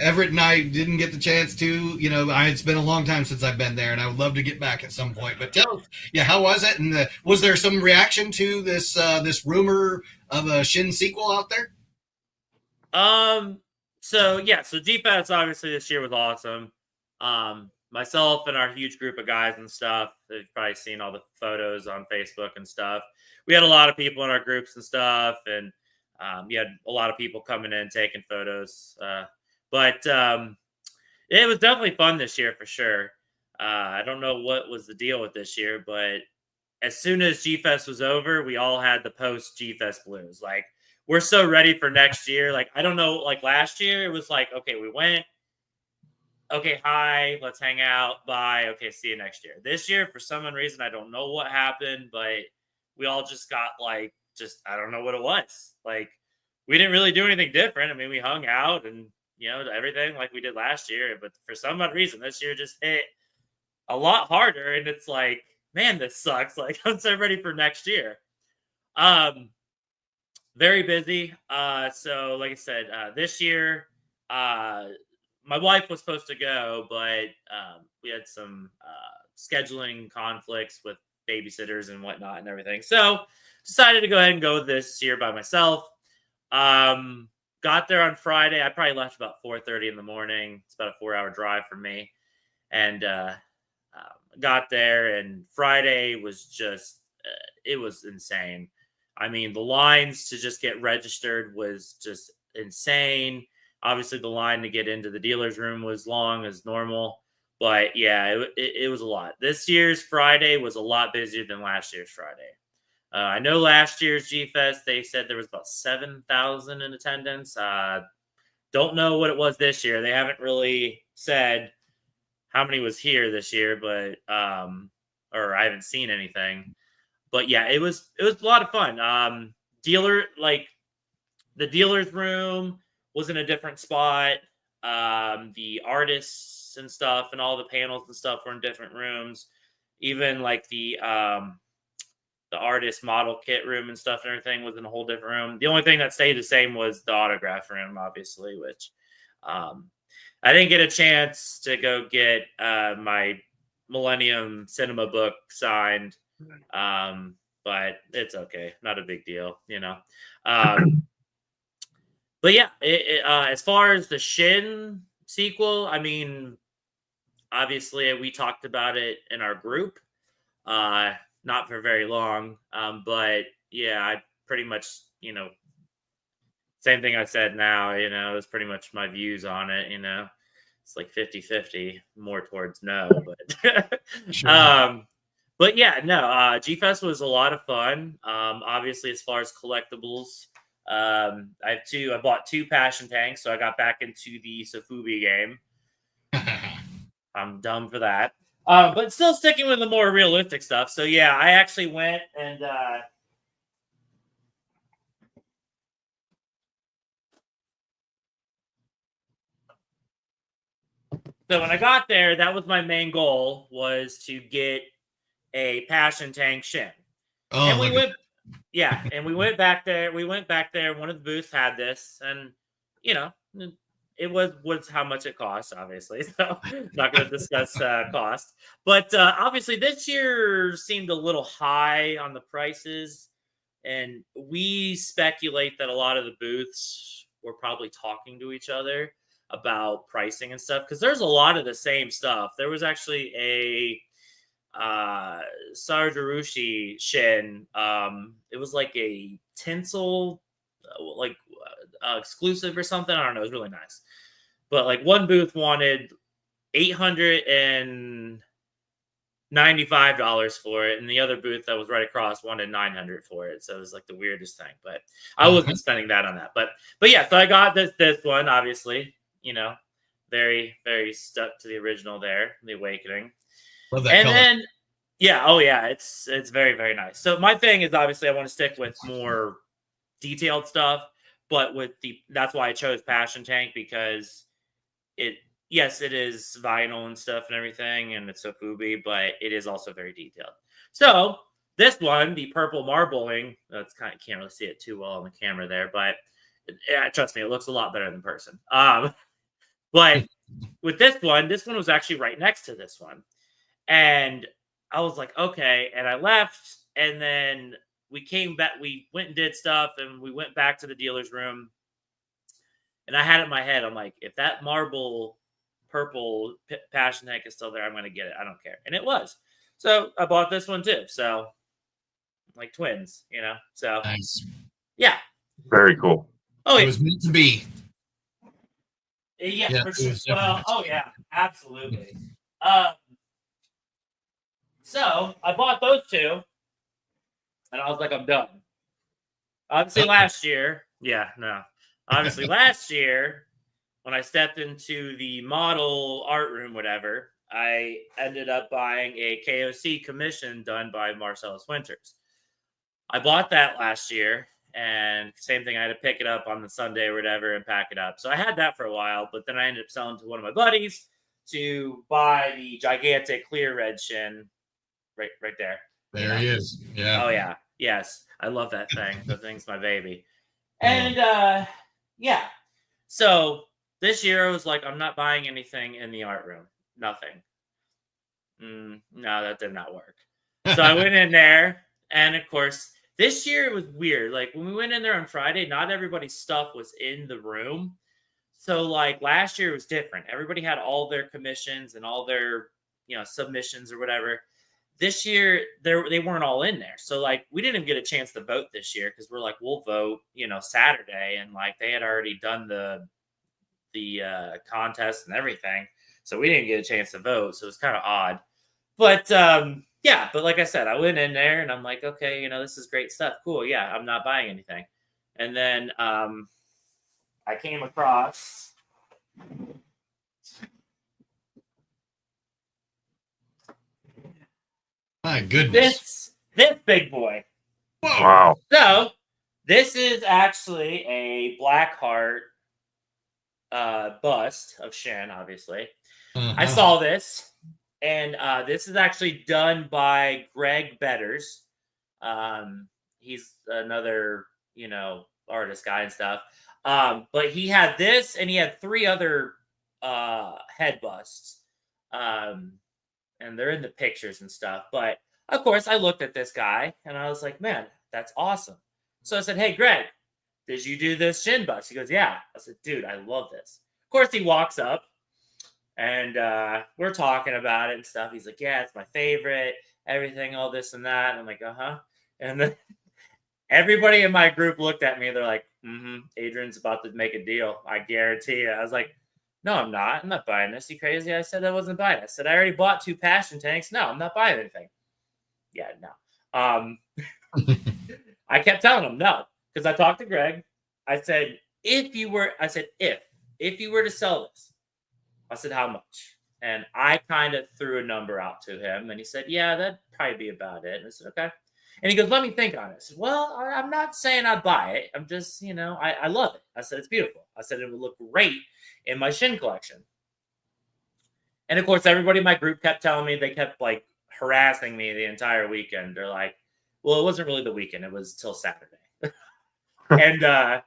A: Everett and I didn't get the chance to. It's been a long time since I've been there, and I would love to get back at some point. But tell us, how was it? And was there some reaction to this rumor of a Shin sequel out there?
C: So G-Fest obviously this year was awesome. Myself and our huge group of guys and stuff, they've probably seen all the photos on Facebook and stuff. We had a lot of people in our groups and stuff, and you had a lot of people coming in taking photos. But it was definitely fun this year for sure. I don't know what was the deal with this year, but as soon as G-Fest was over, we all had the post G-Fest blues. Like, we're so ready for next year. Like, I don't know, like last year, it was like, okay, we went. Okay, hi, let's hang out. Bye. Okay, see you next year. This year, for some reason, I don't know what happened, but we all just got I don't know what it was. Like, we didn't really do anything different. I mean, we hung out and, everything like we did last year. But for some odd reason, this year just hit a lot harder. And it's like, man, this sucks. Like, I'm so ready for next year. Very busy. So like I said, this year, my wife was supposed to go, but we had some scheduling conflicts with babysitters and whatnot and everything. So decided to go ahead and go this year by myself. Got there on Friday. I probably left about 4:30 in the morning. It's about a 4-hour drive for me. And got there, and Friday was just, it was insane. I mean, the lines to just get registered was just insane. Obviously, the line to get into the dealer's room was long as normal. But yeah, it was a lot. This year's Friday was a lot busier than last year's Friday. I know last year's G-Fest, they said there was about 7,000 in attendance. Don't know what it was this year. They haven't really said how many was here this year, but or I haven't seen anything. But yeah, it was a lot of fun. The dealer's room was in a different spot. The artists and stuff and all the panels and stuff were in different rooms. Even like the artist model kit room and stuff and everything was in a whole different room. The only thing that stayed the same was the autograph room, obviously, which I didn't get a chance to go get my Millennium Cinema book signed. But it's okay. Not a big deal, But yeah, as far as the Shin sequel, I mean, obviously we talked about it in our group, not for very long. But yeah, I pretty much, same thing I said now, it was pretty much my views on it, it's like 50-50, more towards no, but,
A: Sure.
C: But yeah, no, G-Fest was a lot of fun. Obviously, as far as collectibles, I bought 2 passion tanks, so I got back into the Sofubi game. I'm dumb for that. But still sticking with the more realistic stuff. So yeah, I actually went and so when I got there, that was my main goal, was to get a passion tank Shin.
A: Oh,
C: And we went, yeah, and we went back there. One of the booths had this, and it was how much it cost, obviously. So not going to discuss cost, but obviously this year seemed a little high on the prices, and we speculate that a lot of the booths were probably talking to each other about pricing and stuff, because there's a lot of the same stuff. There was actually a Sarjarushi Shin. It was like a tinsel, exclusive or something. I don't know. It was really nice. But like one booth wanted $895 for it, and the other booth that was right across wanted $900 for it. So it was like the weirdest thing. But I wasn't spending that on that. But yeah, so I got this one, obviously. Very, very stuck to the original there, The Awakening.
A: Love that
C: And
A: color.
C: then, yeah, oh yeah, it's very, very nice. So my thing is, obviously I want to stick with more detailed stuff, but that's why I chose Passion Tank, because it is vinyl and stuff and everything, and it's Sofubi, but it is also very detailed. So this one, the purple marbling, that's kind of, can't really see it too well on the camera there, but trust me, it looks a lot better than person. But with this one was actually right next to this one. And I was like, okay. And I left, and then we came back. We went and did stuff, and we went back to the dealer's room. And I had it in my head, I'm like, if that marble purple passion tank is still there, I'm going to get it. I don't care. And it was. So I bought this one too. So like twins, So
A: Nice.
C: yeah.
B: Very cool.
C: Oh,
A: It was meant to be.
C: Yeah, for sure. Well, oh yeah, absolutely. So I bought those 2, and I was like, I'm done. Obviously, last year, obviously last year, when I stepped into the model art room, whatever, I ended up buying a KOC commission done by Marcellus Winters. I bought that last year, and same thing. I had to pick it up on the Sunday or whatever and pack it up. So I had that for a while, but then I ended up selling to one of my buddies to buy the gigantic clear red Shin right there.
A: There he is. Yeah.
C: Oh yeah. Yes. I love that thing. That thing's my baby. And yeah. So this year I was like, I'm not buying anything in the art room. Nothing. No, that did not work. So I went in there, and of course, this year it was weird. Like when we went in there on Friday, not everybody's stuff was in the room. So like last year it was different. Everybody had all their commissions and all their, submissions or whatever. This year they weren't all in there. So like we didn't even get a chance to vote this year because we're like, we'll vote, Saturday, and like they had already done the contest and everything. So we didn't get a chance to vote. So it was kind of odd. But yeah, but like I said, I went in there and I'm like, okay, this is great stuff. Cool. Yeah, I'm not buying anything. And then I came across
A: My goodness.
C: This big boy.
A: Whoa.
B: Wow.
C: So this is actually a Blackheart bust of Shin, obviously. I saw this. And this is actually done by Greg Betters. He's another, artist guy and stuff. But he had this, and he had 3 other head busts. And they're in the pictures and stuff. But, of course, I looked at this guy, and I was like, man, that's awesome. So I said, hey, Greg, did you do this Shin bust? He goes, yeah. I said, dude, I love this. Of course, he walks up. And we're talking about it and stuff. He's like, yeah, it's my favorite, everything, all this and that. And I'm like, uh-huh. And then everybody in my group looked at me. They're like, Adrian's about to make a deal. I guarantee you. I was like, no, I'm not. I'm not buying this. You crazy? I said I wasn't buying it. I said, I already bought 2 passion tanks. No, I'm not buying anything. Yeah, no. I kept telling him no. Because I talked to Greg. I said, if you were to sell this, I said, how much? And I kind of threw a number out to him. And he said, yeah, that'd probably be about it. And I said, okay. And he goes, let me think on it. I said, well, I'm not saying I'd buy it. I'm just, I love it. I said, it's beautiful. I said, it would look great in my Shin collection. And of course, everybody in my group kept telling me, they kept like harassing me the entire weekend. They're like, well, it wasn't really the weekend. It was till Saturday. And,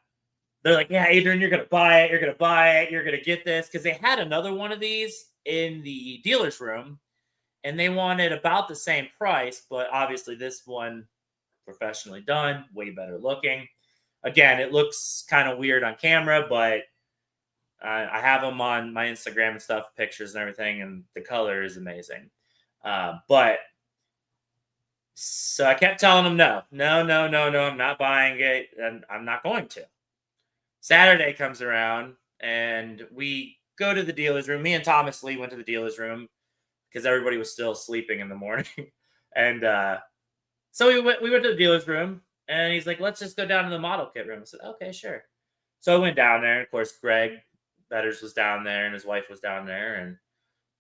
C: they're like, yeah, Adrian, you're going to buy it. You're going to buy it. You're going to get this. Because they had another one of these in the dealer's room. And they wanted about the same price. But obviously this one, professionally done, way better looking. Again, it looks kind of weird on camera. But I have them on my Instagram and stuff, pictures and everything. And the color is amazing. But so I kept telling them, no, I'm not buying it. And I'm not going to. Saturday comes around and we go to the dealer's room. Me and Thomas Lee went to the dealer's room because everybody was still sleeping in the morning. And so we went to the dealer's room and he's like, let's just go down to the model kit room. I said, okay, sure. So I went down there. And of course, Greg Betters was down there and his wife was down there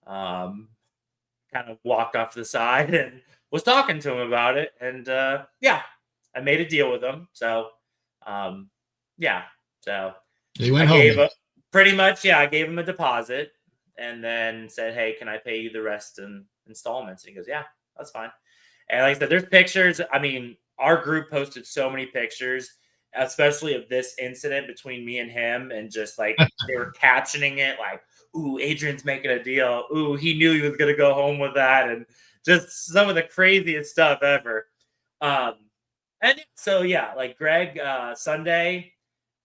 C: and kind of walked off to the side and was talking to him about it. And yeah, I made a deal with him. So yeah. So
A: he went home.
C: Pretty much, yeah, I gave him a deposit and then said, hey, can I pay you the rest in installments? And he goes, yeah, that's fine. And like I said, there's pictures. I mean, our group posted so many pictures, especially of this incident between me and him. And just like they were captioning it like, ooh, Adrian's making a deal. Ooh, he knew he was going to go home with that. And just some of the craziest stuff ever. And so, yeah, like Greg, Sunday,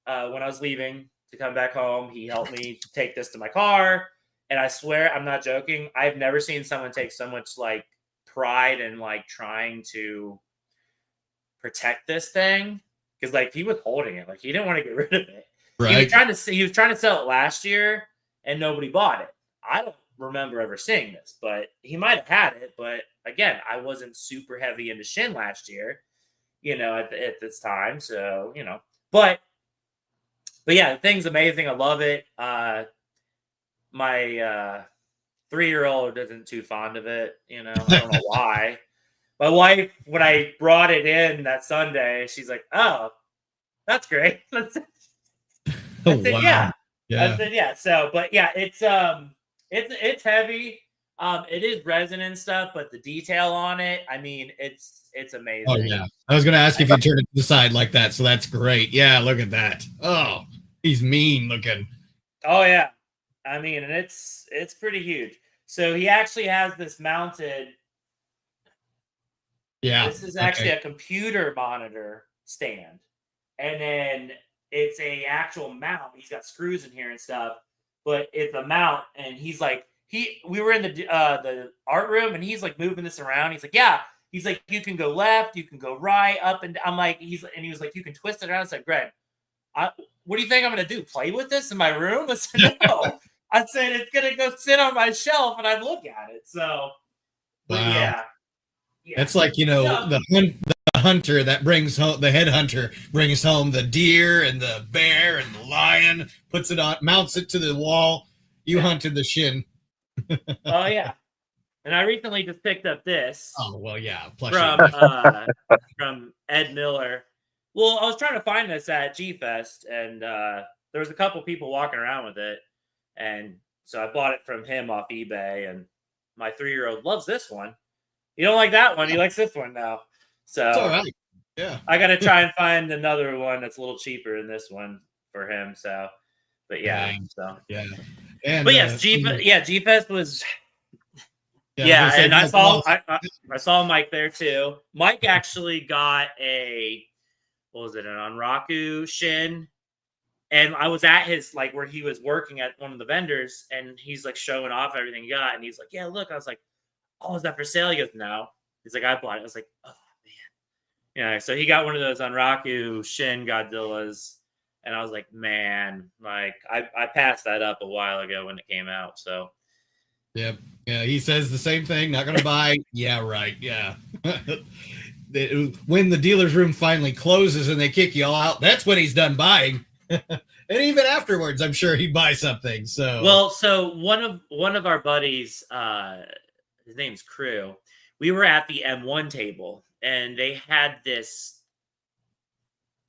C: when I was leaving to come back home, he helped me take this to my car. And I swear, I'm not joking. I've never seen someone take so much like pride in like trying to protect this thing. Because like he was holding it, like he didn't want to get rid of it.
A: Right.
C: He was trying to sell it last year and nobody bought it. I don't remember ever seeing this, but he might have had it. But again, I wasn't super heavy into Shin last year, at this time. So, but yeah, the thing's amazing. I love it. My 3-year-old isn't too fond of it. I don't know why. My wife, when I brought it in that Sunday, she's like, oh, That's great. That's
A: Oh,
C: it. Yeah.
A: Yeah.
C: That's it. Yeah. So, but yeah, it's heavy. It is resin and stuff, but the detail on it, I mean, it's amazing.
A: Oh, yeah. I was going to ask if you turn it to the side like that. So that's great. Yeah. Look at that. Oh, he's mean looking.
C: Oh yeah. I mean, and it's pretty huge. So he actually has this mounted.
A: Yeah.
C: This is actually a computer monitor stand. And then it's a actual mount. He's got screws in here and stuff, but it's a mount. And he's like, we were in the art room, and he's like moving this around. He's like, yeah. He's like, you can go left, you can go right, up and I'm like, he was like, you can twist it around. I said, Greg, what do you think I'm gonna do? Play with this in my room? I said, no. I said it's gonna go sit on my shelf, and I look at it. So, but
A: Wow.
C: yeah.
A: It's like, the hunter that brings home, the head hunter brings home the deer and the bear and the lion, puts it on, mounts it to the wall. You hunted the Shin.
C: Oh yeah. And I recently just picked up this.
A: Oh well, yeah.
C: From Ed Miller. Well, I was trying to find this at G Fest, and there was a couple people walking around with it, and so I bought it from him off eBay. And my 3-year-old loves this one. He don't like that one. He likes this one now. So
A: it's all right. Yeah.
C: I got to try and find another one that's a little cheaper than this one for him. So, but yeah. So
A: yeah. And,
C: but yes, G Fest was.
A: Yeah,
C: and I saw Mike there too. Mike actually got an MRL-Shin, and I was at his where he was working at one of the vendors, and he's like showing off everything he got, and he's like, "Yeah, look." I was like, "Oh, is that for sale?" He goes, "No." He's like, "I bought it." I was like, "Oh man." Yeah, so he got one of those MRL-Shin Godzillas, and I was like, "Man, I passed that up a while ago when it came out." So.
A: Yep. Yeah, he says the same thing. Not going to buy. Yeah, right. Yeah. When the dealer's room finally closes and they kick you all out, that's when he's done buying. And even afterwards, I'm sure he'd buy something. So
C: one of our buddies, his name's Crew. We were at the M1 table, and they had this.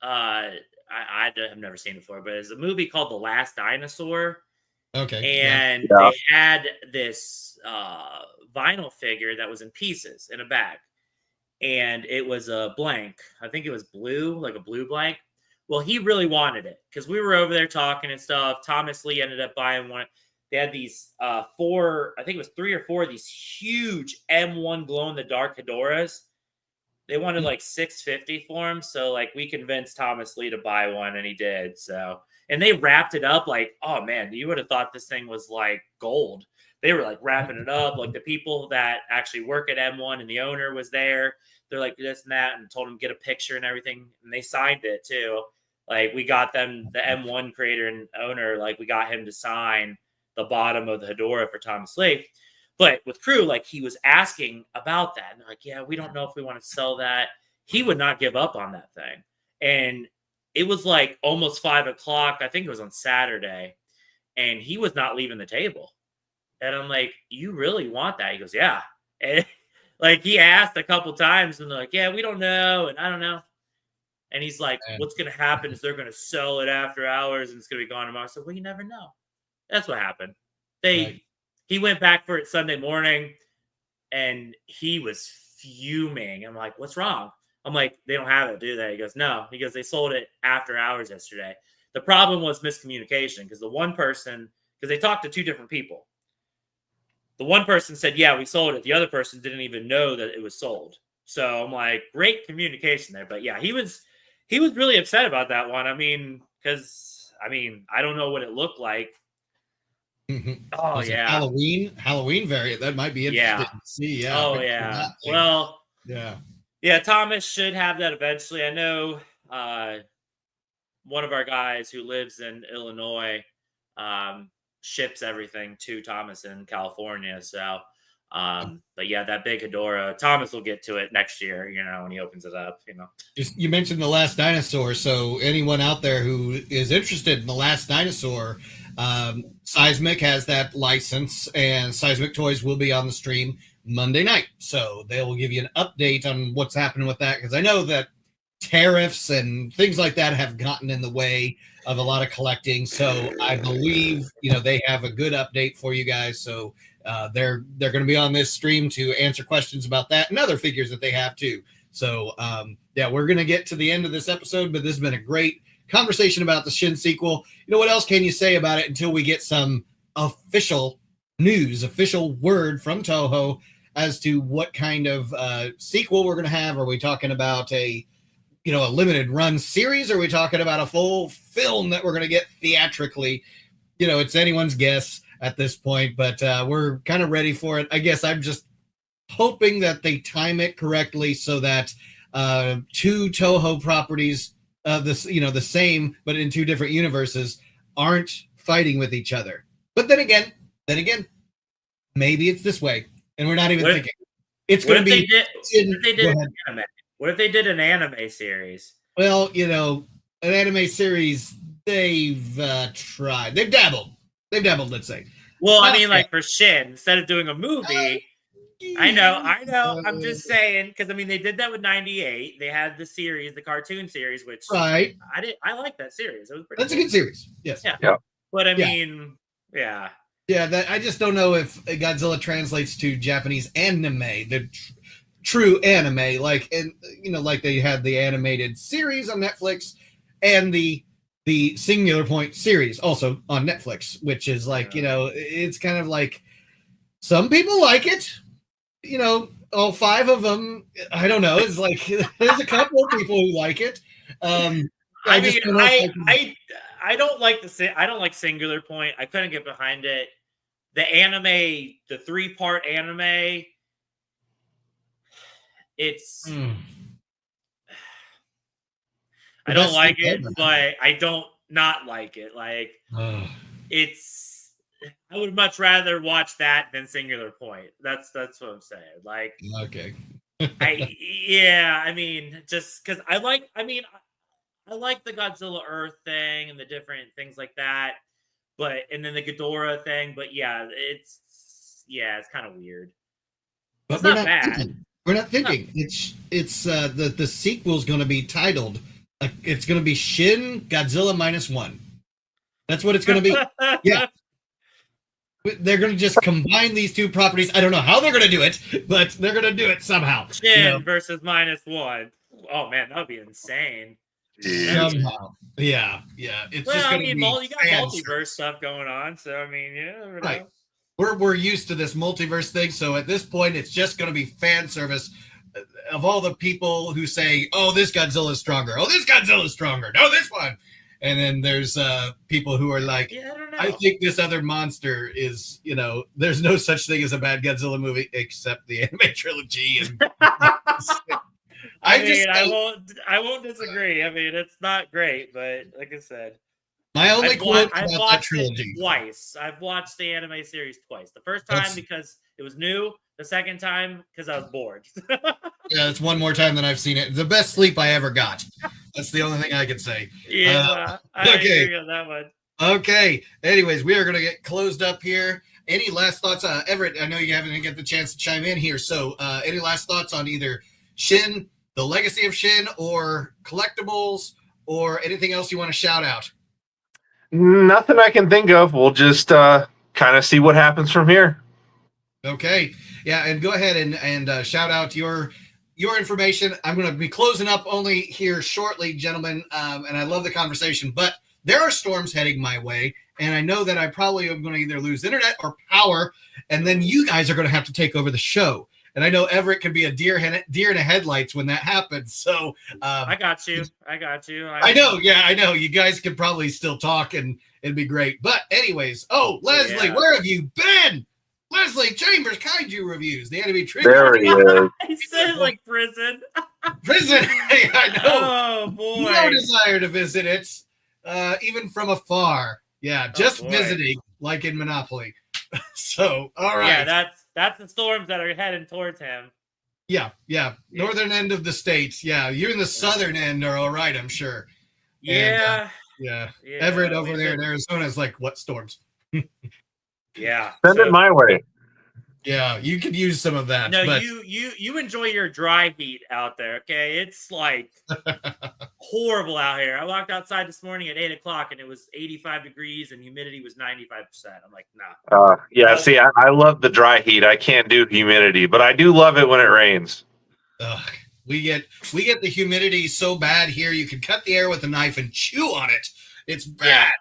C: I have never seen it before, but it's a movie called The Last Dinosaur.
A: Okay.
C: And they had this vinyl figure that was in pieces in a bag. And it was a blank. I think it was blue, like a blue blank. Well, he really wanted it because we were over there talking and stuff. Thomas Lee ended up buying one. They had these 4, I think it was 3 or 4 of these huge M1 glow-in-the-dark Hedoras. They wanted like $650 for them. So we convinced Thomas Lee to buy one, and he did. So. And they wrapped it up oh man, you would have thought this thing was like gold. They were wrapping it up. The people that actually work at M1 and the owner was there. They're like this and that, and told him to get a picture and everything. And they signed it too. We got them, the M1 creator and owner, we got him to sign the bottom of the Hedora for Thomas Lee. But with Crew, he was asking about that. And they're like, yeah, we don't know if we want to sell that. He would not give up on that thing. And it was almost 5 o'clock. I think it was on Saturday. And he was not leaving the table. And I'm like, you really want that? He goes, yeah. And he asked a couple times, and they're like, yeah, we don't know. And I don't know. And he's like, what's going to happen is they're going to sell it after hours and it's going to be gone tomorrow. I said, well, you never know. That's what happened. He went back for it Sunday morning, and he was fuming. I'm like, what's wrong? I'm like, they don't have it, do they? He goes, no. He goes, they sold it after hours yesterday. The problem was miscommunication because they talked to 2 different people. The one person said, yeah, we sold it. The other person didn't even know that it was sold. So I'm like, great communication there. But yeah, he was really upset about that one. I mean, because I don't know what it looked like. Oh, yeah.
A: Halloween variant. That might be interesting to see. Yeah.
C: Oh, yeah. Well,
A: yeah.
C: Yeah, Thomas should have that eventually. I know one of our guys who lives in Illinois ships everything to Thomas in California. So, but yeah, that big Hedora, Thomas will get to it next year, when he opens it up,
A: You mentioned The Last Dinosaur. So anyone out there who is interested in The Last Dinosaur, Seismic has that license, and Seismic Toys will be on the stream Monday night. So they will give you an update on what's happening with that. Because I know that tariffs and things like that have gotten in the way of a lot of collecting. So I believe, they have a good update for you guys. So they're going to be on this stream to answer questions about that and other figures that they have too. So we're going to get to the end of this episode, but this has been a great conversation about the Shin sequel. What else can you say about it until we get some official news, official word from Toho as to what kind of sequel we're going to have? Are we talking about a limited run series? Or are we talking about a full film that we're going to get theatrically? It's anyone's guess at this point, but we're kind of ready for it. I guess I'm just hoping that they time it correctly so that two Toho properties the same, but in two different universes aren't fighting with each other. But then again, maybe it's this way, and we're not even thinking. It's going to be.
C: What if they did an anime series?
A: Well, an anime series, they've tried. They've dabbled, let's say.
C: Well, I mean, like for Shin, instead of doing a movie, I know. I'm just saying, because I mean, they did that with 98. They had the series, the cartoon series, which
A: right.
C: I like that series. It was pretty.
A: That's cool. A good series. Yes.
C: Yeah. But I mean, yeah.
A: Yeah. I just don't know if Godzilla translates to Japanese anime, the true anime, like they had the animated series on Netflix and the Singular Point series also on Netflix, which is like, it's kind of like some people like it. All five of them, I don't know. It's like there's a couple of people who like it. I
C: don't like Singular Point. I couldn't get behind it. The anime, the 3-part anime, it's I don't like it, but I don't not like it. Like I would much rather watch that than Singular Point. That's what I'm saying. Like,
A: okay.
C: I mean, just because I like the Godzilla Earth thing and the different things like that, and then the Ghidorah thing. But yeah, it's kind of weird.
A: But
C: it's not bad.
A: We're not thinking. It's the sequel's going to be titled. It's going to be Shin Godzilla -1. That's what it's going to be. Yeah. They're going to just combine these two properties. I don't know how they're going to do it, but they're going to do it somehow.
C: Shin versus -1. Oh man, that would be insane.
A: Somehow. Yeah. It's just going to be.
C: You got multiverse stuff going on, so I mean,
A: right. We're used to this multiverse thing, so at this point, it's just going to be fan service of all the people who say, "Oh, this Godzilla is stronger. Oh, this Godzilla is stronger. No, this one." And then there's people who are like, I think this other monster is, there's no such thing as a bad Godzilla movie except the anime trilogy. And
C: I won't disagree. I mean, it's not great, but like I said,
A: my only quote about that
C: trilogy twice. I've watched the anime series twice. The first time because it was new. The second time because I was bored.
A: Yeah, it's one more time than I've seen it. The best sleep I ever got. That's the only thing I can say.
C: Yeah, I agree on that one.
A: Okay. Anyways, we are going to get closed up here. Any last thoughts, Everett? I know you haven't get the chance to chime in here. So, any last thoughts on either Shin, the legacy of Shin, or collectibles, or anything else you want to shout out?
B: Nothing I can think of. We'll just kind of see what happens from here.
A: Okay. Yeah, and go ahead and shout out your information. I'm going to be closing up only here shortly, gentlemen, and I love the conversation, but there are storms heading my way, and I know that I probably am going to either lose internet or power, and then you guys are going to have to take over the show. And I know Everett can be a deer in the headlights when that happens. So
C: I got you.
A: I know. Yeah, I know. You guys can probably still talk, and it'd be great. But anyways, Leslie, where have you been? Leslie Chambers, Kaiju Reviews, the anime trivia.
B: There he is.
C: He said like prison.
A: Prison. I know.
C: Oh boy.
A: No desire to visit it, even from afar. Yeah, just visiting, like in Monopoly. So, all right.
C: Yeah, that's the storms that are heading towards him.
A: Yeah. Northern end of the states. Yeah, you're in the southern end are all right, I'm sure.
C: Yeah.
A: And, Everett over there in Arizona is like, what storms?
C: Yeah.
B: Send it my way.
A: Yeah, you could use some of that.
C: No,
A: but
C: you enjoy your dry heat out there, okay? It's like horrible out here. I walked outside this morning at 8 o'clock and it was 85 degrees and humidity was 95%. I'm like, nah.
B: Yeah, see, I love the dry heat. I can't do humidity, but I do love it when it rains.
A: We get the humidity so bad here. You can cut the air with a knife and chew on it. It's bad.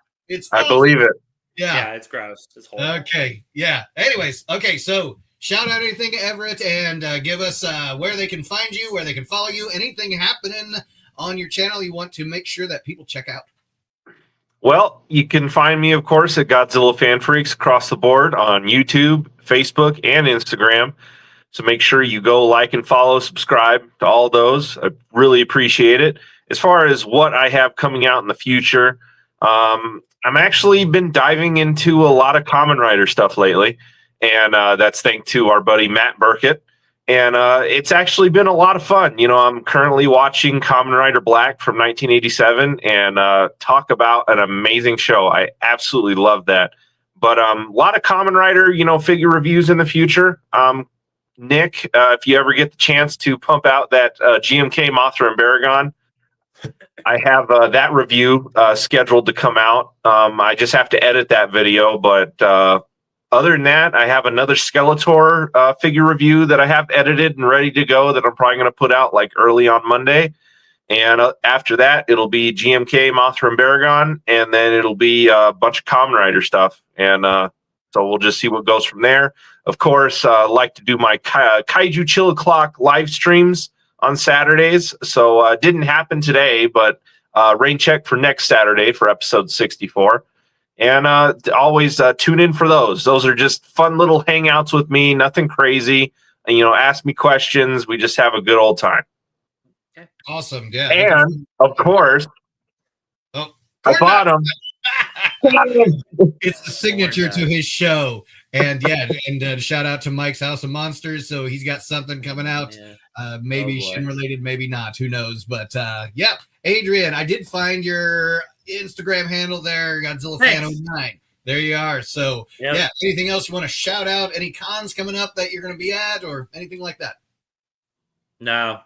B: I believe it.
A: Yeah,
C: it's gross. It's horrible.
A: Okay. Yeah. Anyways, okay. So shout out anything, Everett, and give us where they can find you, where they can follow you, anything happening on your channel you want to make sure that people check out.
B: Well, you can find me, of course, at Godzilla Fan Freaks across the board on YouTube, Facebook, and Instagram. So make sure you go like and follow, subscribe to all those. I really appreciate it. As far as what I have coming out in the future, I'm actually been diving into a lot of Kamen Rider stuff lately, and that's thanks to our buddy Matt Burkett. And it's actually been a lot of fun. You know, I'm currently watching Kamen Rider Black from 1987, and talk about an amazing show. I absolutely love that. But a lot of Kamen Rider, figure reviews in the future. Nick, if you ever get the chance to pump out that GMK Mothra and Baragon, I have that review scheduled to come out. I just have to edit that video, but other than that, I have another Skeletor figure review that I have edited and ready to go that I'm probably going to put out like early on Monday. And after that, it'll be GMK, Mothra, and Baragon, and then it'll be a bunch of Kamen Rider stuff. And so we'll just see what goes from there. Of course, like to do my Kaiju Chill O'Clock live streams on Saturdays. So it didn't happen today, but rain check for next Saturday for episode 64. And always tune in for those. Those are just fun little hangouts with me, nothing crazy. And, ask me questions. We just have a good old time.
A: Awesome. Yeah.
B: And, of course, I bought them.
A: It's the signature to his show. And shout out to Mike's House of Monsters. So he's got something coming out. Maybe Shin related, maybe not. Who knows? But Adrian, I did find your Instagram handle there, Godzilla Fan 09. There you are. So anything else you want to shout out? Any cons coming up that you're going to be at or anything like that?
C: No,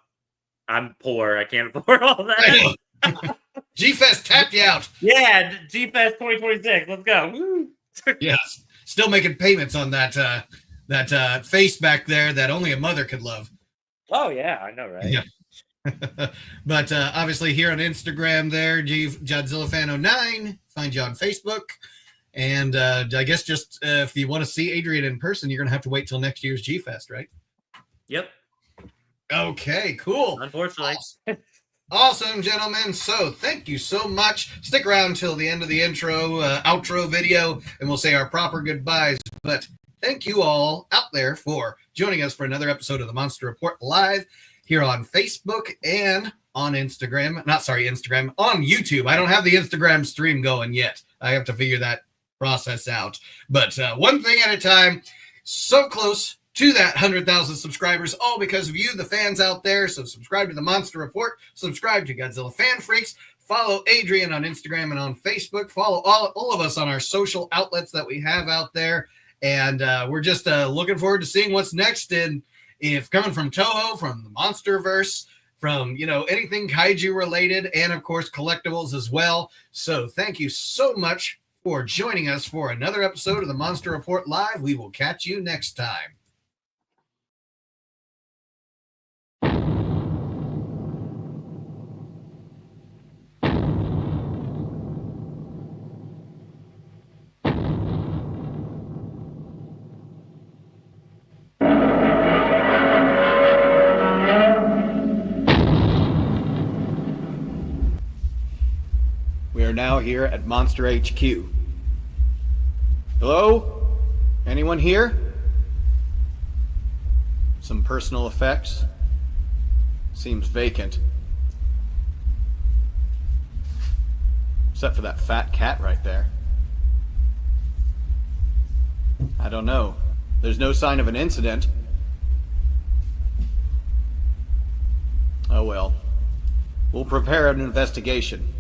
C: I'm poor. I can't afford all that.
A: G-Fest tapped you out.
C: Yeah, G-Fest 2026. Let's go. Woo.
A: Yes. Still making payments on that face back there that only a mother could love.
C: Oh, yeah. I know, right?
A: Yeah. But obviously here on Instagram there, Godzilla Fan 09. Find you on Facebook. And I guess just if you want to see Adrian in person, you're going to have to wait till next year's G-Fest, right?
C: Yep.
A: Okay, cool.
C: Unfortunately.
A: Awesome, gentlemen. So thank you so much. Stick around till the end of the outro video, and we'll say our proper goodbyes. But thank you all out there for joining us for another episode of the Monster Report live here on Facebook and on Instagram. Instagram, on YouTube. I don't have the Instagram stream going yet. I have to figure that process out. But one thing at a time, so close to that 100,000 subscribers, all because of you, the fans out there. So subscribe to the Monster Report, subscribe to Godzilla Fan Freaks, follow Adrian on Instagram and on Facebook, follow all of us on our social outlets that we have out there. And we're just looking forward to seeing what's next. And if coming from Toho, from the Monsterverse, from, anything kaiju related, and of course, collectibles as well. So thank you so much for joining us for another episode of the Monster Report Live. We will catch you next time. We are now here at Monster HQ. Hello? Anyone here? Some personal effects. Seems vacant. Except for that fat cat right there. I don't know. There's no sign of an incident. Oh well. We'll prepare an investigation.